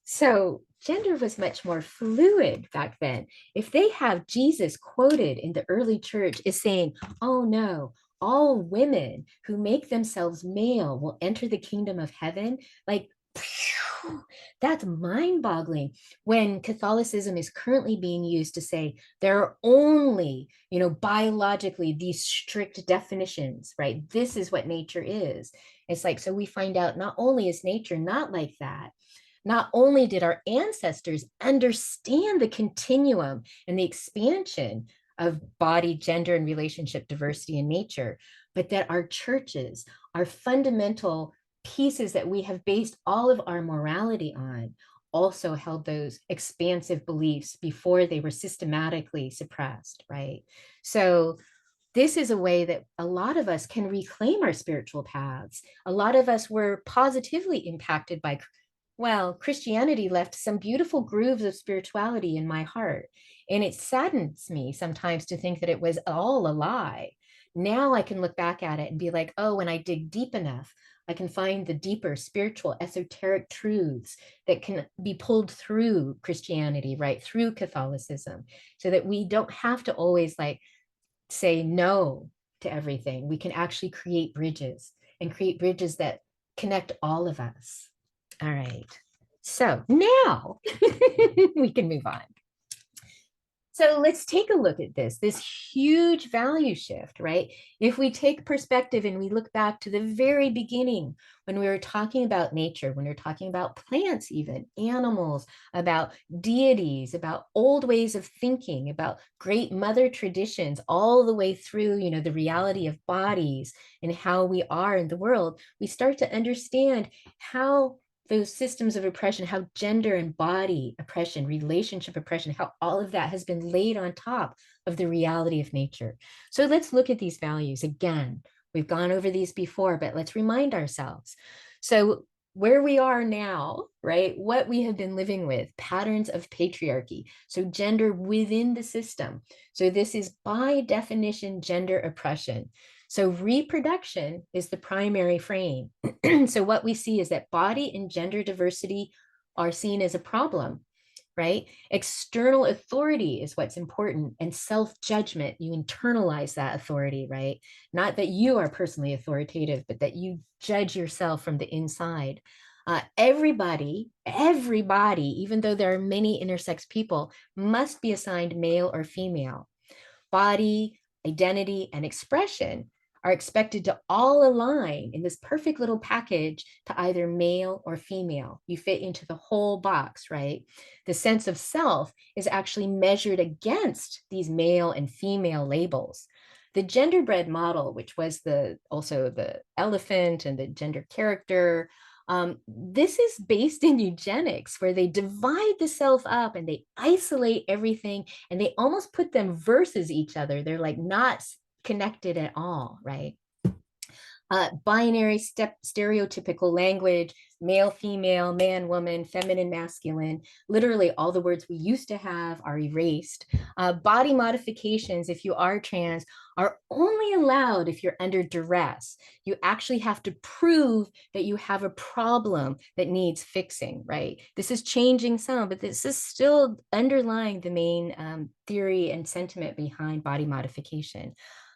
So gender was much more fluid back then. If they have Jesus quoted in the early church as saying, oh no, all women who make themselves male will enter the kingdom of heaven, like, phew, that's mind-boggling when Catholicism is currently being used to say there are only, biologically these strict definitions, right? This is what nature is. It's like, so we find out not only is nature not like that, not only did our ancestors understand the continuum and the expansion of body, gender, and relationship diversity in nature, but that our churches, our fundamental pieces that we have based all of our morality on, also held those expansive beliefs before they were systematically suppressed, right? So this is a way that a lot of us can reclaim our spiritual paths. A lot of us were positively impacted by, well, Christianity left some beautiful grooves of spirituality in my heart. And it saddens me sometimes to think that it was all a lie. Now I can look back at it and be like, oh, when I dig deep enough, I can find the deeper spiritual, esoteric truths that can be pulled through Christianity, right? Through Catholicism, so that we don't have to always say no to everything. We can actually create bridges and create bridges that connect all of us. All right. So now we can move on. So let's take a look at this huge value shift, right? If we take perspective and we look back to the very beginning, when we were talking about nature, when we were talking about plants, even animals, about deities, about old ways of thinking, about great mother traditions, all the way through, the reality of bodies and how we are in the world, we start to understand how those systems of oppression, how gender and body oppression, relationship oppression, how all of that has been laid on top of the reality of nature. So let's look at these values again. We've gone over these before, but let's remind ourselves. So where we are now, right, what we have been living with, patterns of patriarchy, so gender within the system. So this is by definition gender oppression. So reproduction is the primary frame. So what we see is that body and gender diversity are seen as a problem, right? External authority is what's important, and self-judgment, you internalize that authority, right? Not that you are personally authoritative, but that you judge yourself from the inside. Everybody, even though there are many intersex people, must be assigned male or female. Body, identity, and expression are expected to all align in this perfect little package to either male or female. You fit into the whole box, right? The sense of self is actually measured against these male and female labels. The genderbread model, which was also the elephant and the gender character, this is based in eugenics, where they divide the self up and they isolate everything and they almost put them versus each other. They're like not connected at all, right? Binary stereotypical language, male, female, man, woman, feminine, masculine. Literally all the words we used to have are erased. Body modifications, if you are trans, are only allowed if you're under duress. You actually have to prove that you have a problem that needs fixing, right? This is changing some, but this is still underlying the main theory and sentiment behind body modification.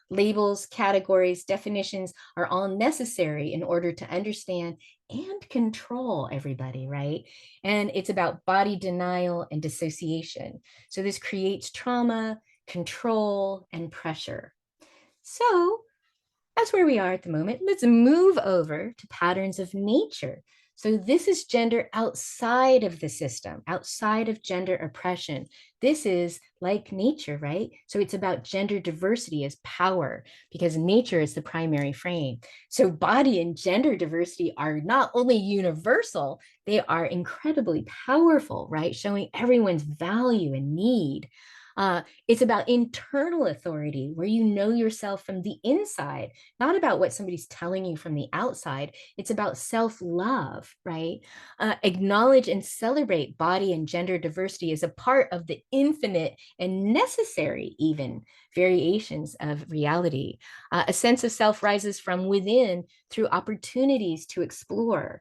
Labels, categories, definitions are all necessary in order to understand and control everybody, right? And it's about body denial and dissociation. So this creates trauma, control, and pressure. So that's where we are at the moment. Let's move over to patterns of nature. So this is gender outside of the system, outside of gender oppression. This is like nature, right? So it's about gender diversity as power, because nature is the primary frame. So body and gender diversity are not only universal, they are incredibly powerful, right? Showing everyone's value and need. It's about internal authority, where you know yourself from the inside, not about what somebody's telling you from the outside. It's about self-love, right? Acknowledge and celebrate body and gender diversity as a part of the infinite and necessary, even, variations of reality. A sense of self rises from within through opportunities to explore,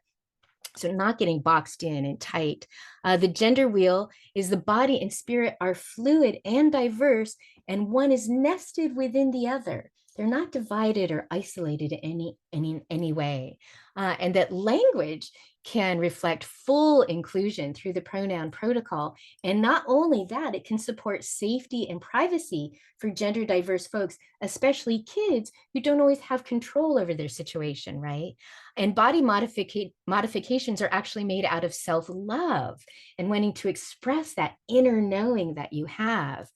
So not getting boxed in and tight. The gender wheel is the body and spirit are fluid and diverse, and one is nested within the other. They're not divided or isolated in any way. And that language can reflect full inclusion through the pronoun protocol. And not only that, it can support safety and privacy for gender diverse folks, especially kids who don't always have control over their situation, right? And body modifications are actually made out of self-love and wanting to express that inner knowing that you have.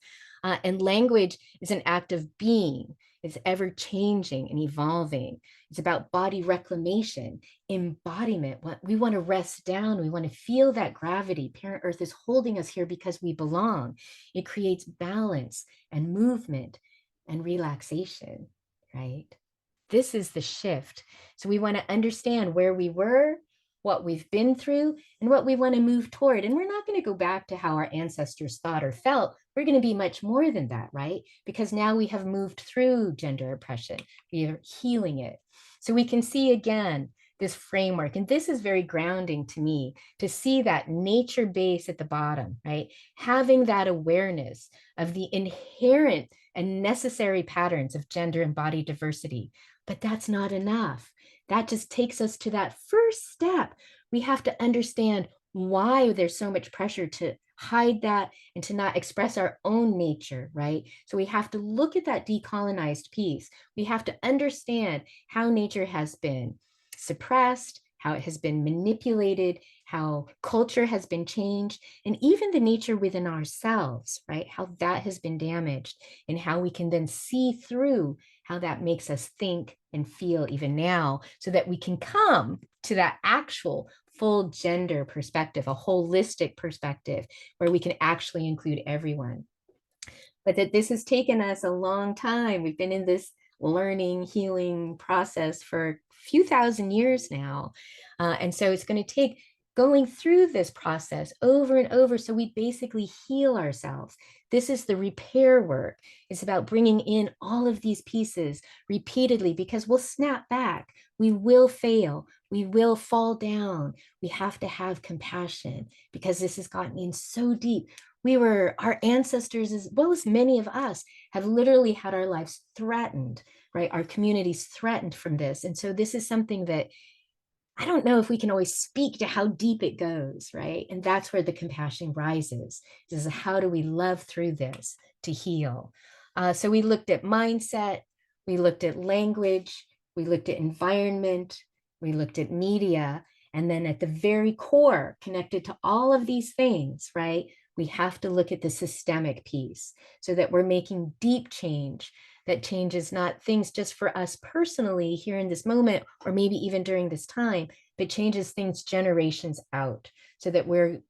And language is an act of being. It's ever changing and evolving. It's about body reclamation, embodiment. We want to rest down. We want to feel that gravity. Parent Earth is holding us here because we belong. It creates balance and movement and relaxation, right? This is the shift. So we want to understand where we were, what we've been through, and what we want to move toward. And we're not going to go back to how our ancestors thought or felt. We're going to be much more than that, right? Because now we have moved through gender oppression. We are healing it. So we can see again this framework. And this is very grounding to me to see that nature base at the bottom, right? Having that awareness of the inherent and necessary patterns of gender and body diversity. But that's not enough. That just takes us to that first step. We have to understand why there's so much pressure to hide that and to not express our own nature, right? So we have to look at that decolonized piece. We have to understand how nature has been suppressed, how it has been manipulated, how culture has been changed, and even the nature within ourselves, right? How that has been damaged and how we can then see through how that makes us think and feel even now so that we can come to that actual full gender perspective, a holistic perspective where we can actually include everyone. But that this has taken us a long time. We've been in this learning, healing process for a few thousand years now. And so it's going to take going through this process over and over so we basically heal ourselves. This is the repair work. It's about bringing in all of these pieces repeatedly because we'll snap back. We will fail. We will fall down. We have to have compassion because this has gotten in so deep. Our ancestors, as well as many of us, have literally had our lives threatened, right? Our communities threatened from this. And so this is something that I don't know if we can always speak to how deep it goes, right? And that's where the compassion rises. Is how do we love through this to heal? So we looked at mindset, we looked at language, we looked at environment, we looked at media, and then at the very core, connected to all of these things, right? We have to look at the systemic piece so that we're making deep change that changes not things just for us personally here in this moment, or maybe even during this time, but changes things generations out so that we're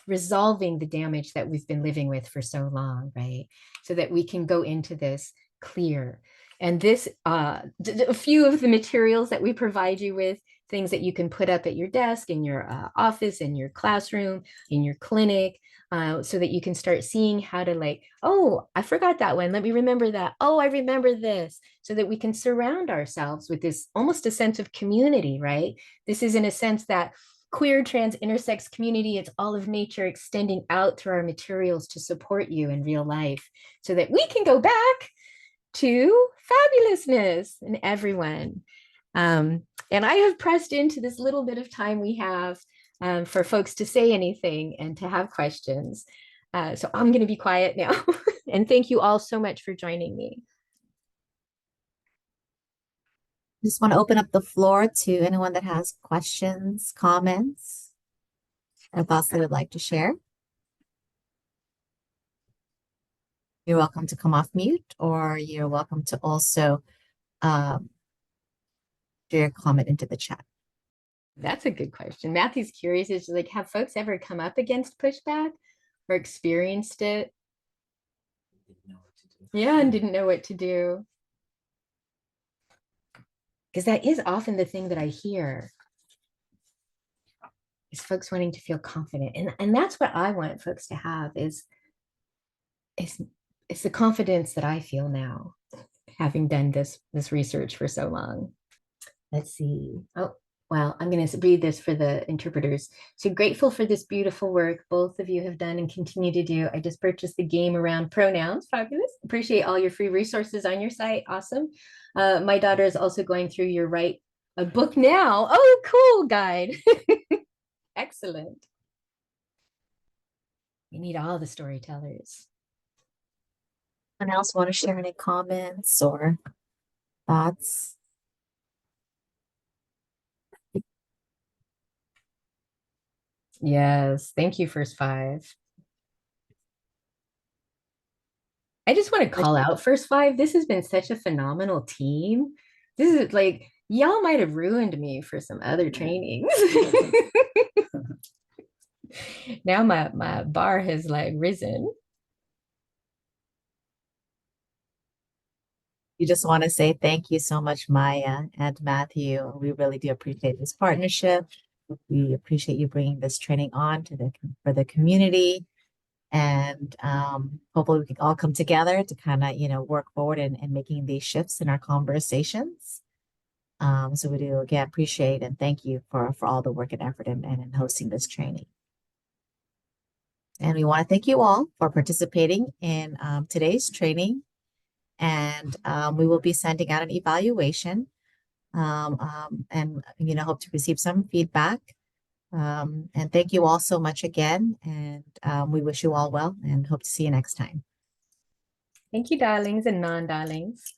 resolving the damage that we've been living with for so long, right? So that we can go into this clear. And this, a few of the materials that we provide you with, things that you can put up at your desk, in your office, in your classroom, in your clinic, so that you can start seeing how to like, oh, I forgot that one. Let me remember that. Oh, I remember this. So that we can surround ourselves with this almost a sense of community, right? This is in a sense that queer, trans, intersex community, it's all of nature extending out through our materials to support you in real life so that we can go back to fabulousness in everyone. And I have pressed into this little bit of time we have for folks to say anything and to have questions. So I'm going to be quiet now. And thank you all so much for joining me. Just want to open up the floor to anyone that has questions, comments, or thoughts they would like to share. You're welcome to come off mute, or you're welcome to also share your comment into the chat. That's a good question. Matthew's curious, is like, have folks ever come up against pushback or experienced it? Didn't know what to do. Yeah, and didn't know what to do. Because that is often the thing that I hear is folks wanting to feel confident. And that's what I want folks to have is the confidence that I feel now, having done this research for so long. Let's see. Oh, Well, I'm going to read this for the interpreters. So grateful for this beautiful work both of you have done and continue to do. I just purchased the game around pronouns. Fabulous. Appreciate all your free resources on your site. Awesome. My daughter is also going through your Write a Book Now. Oh, cool guide. Excellent. We need all the storytellers. Anyone else want to share any comments or thoughts? Yes, thank you, First Five. I just want to call out First Five. This has been such a phenomenal team. This is like, y'all might have ruined me for some other trainings. Now my bar has like risen. You just want to say thank you so much, Maya and Matthew. We really do appreciate this partnership. We appreciate you bringing this training on for the community, and hopefully we can all come together to kind of work forward and making these shifts in our conversations. So we do again appreciate and thank you for all the work and effort in hosting this training. And we want to thank you all for participating in today's training. And we will be sending out an evaluation and hope to receive some feedback. And thank you all so much again. And we wish you all well and hope to see you next time. Thank you, darlings and non-darlings.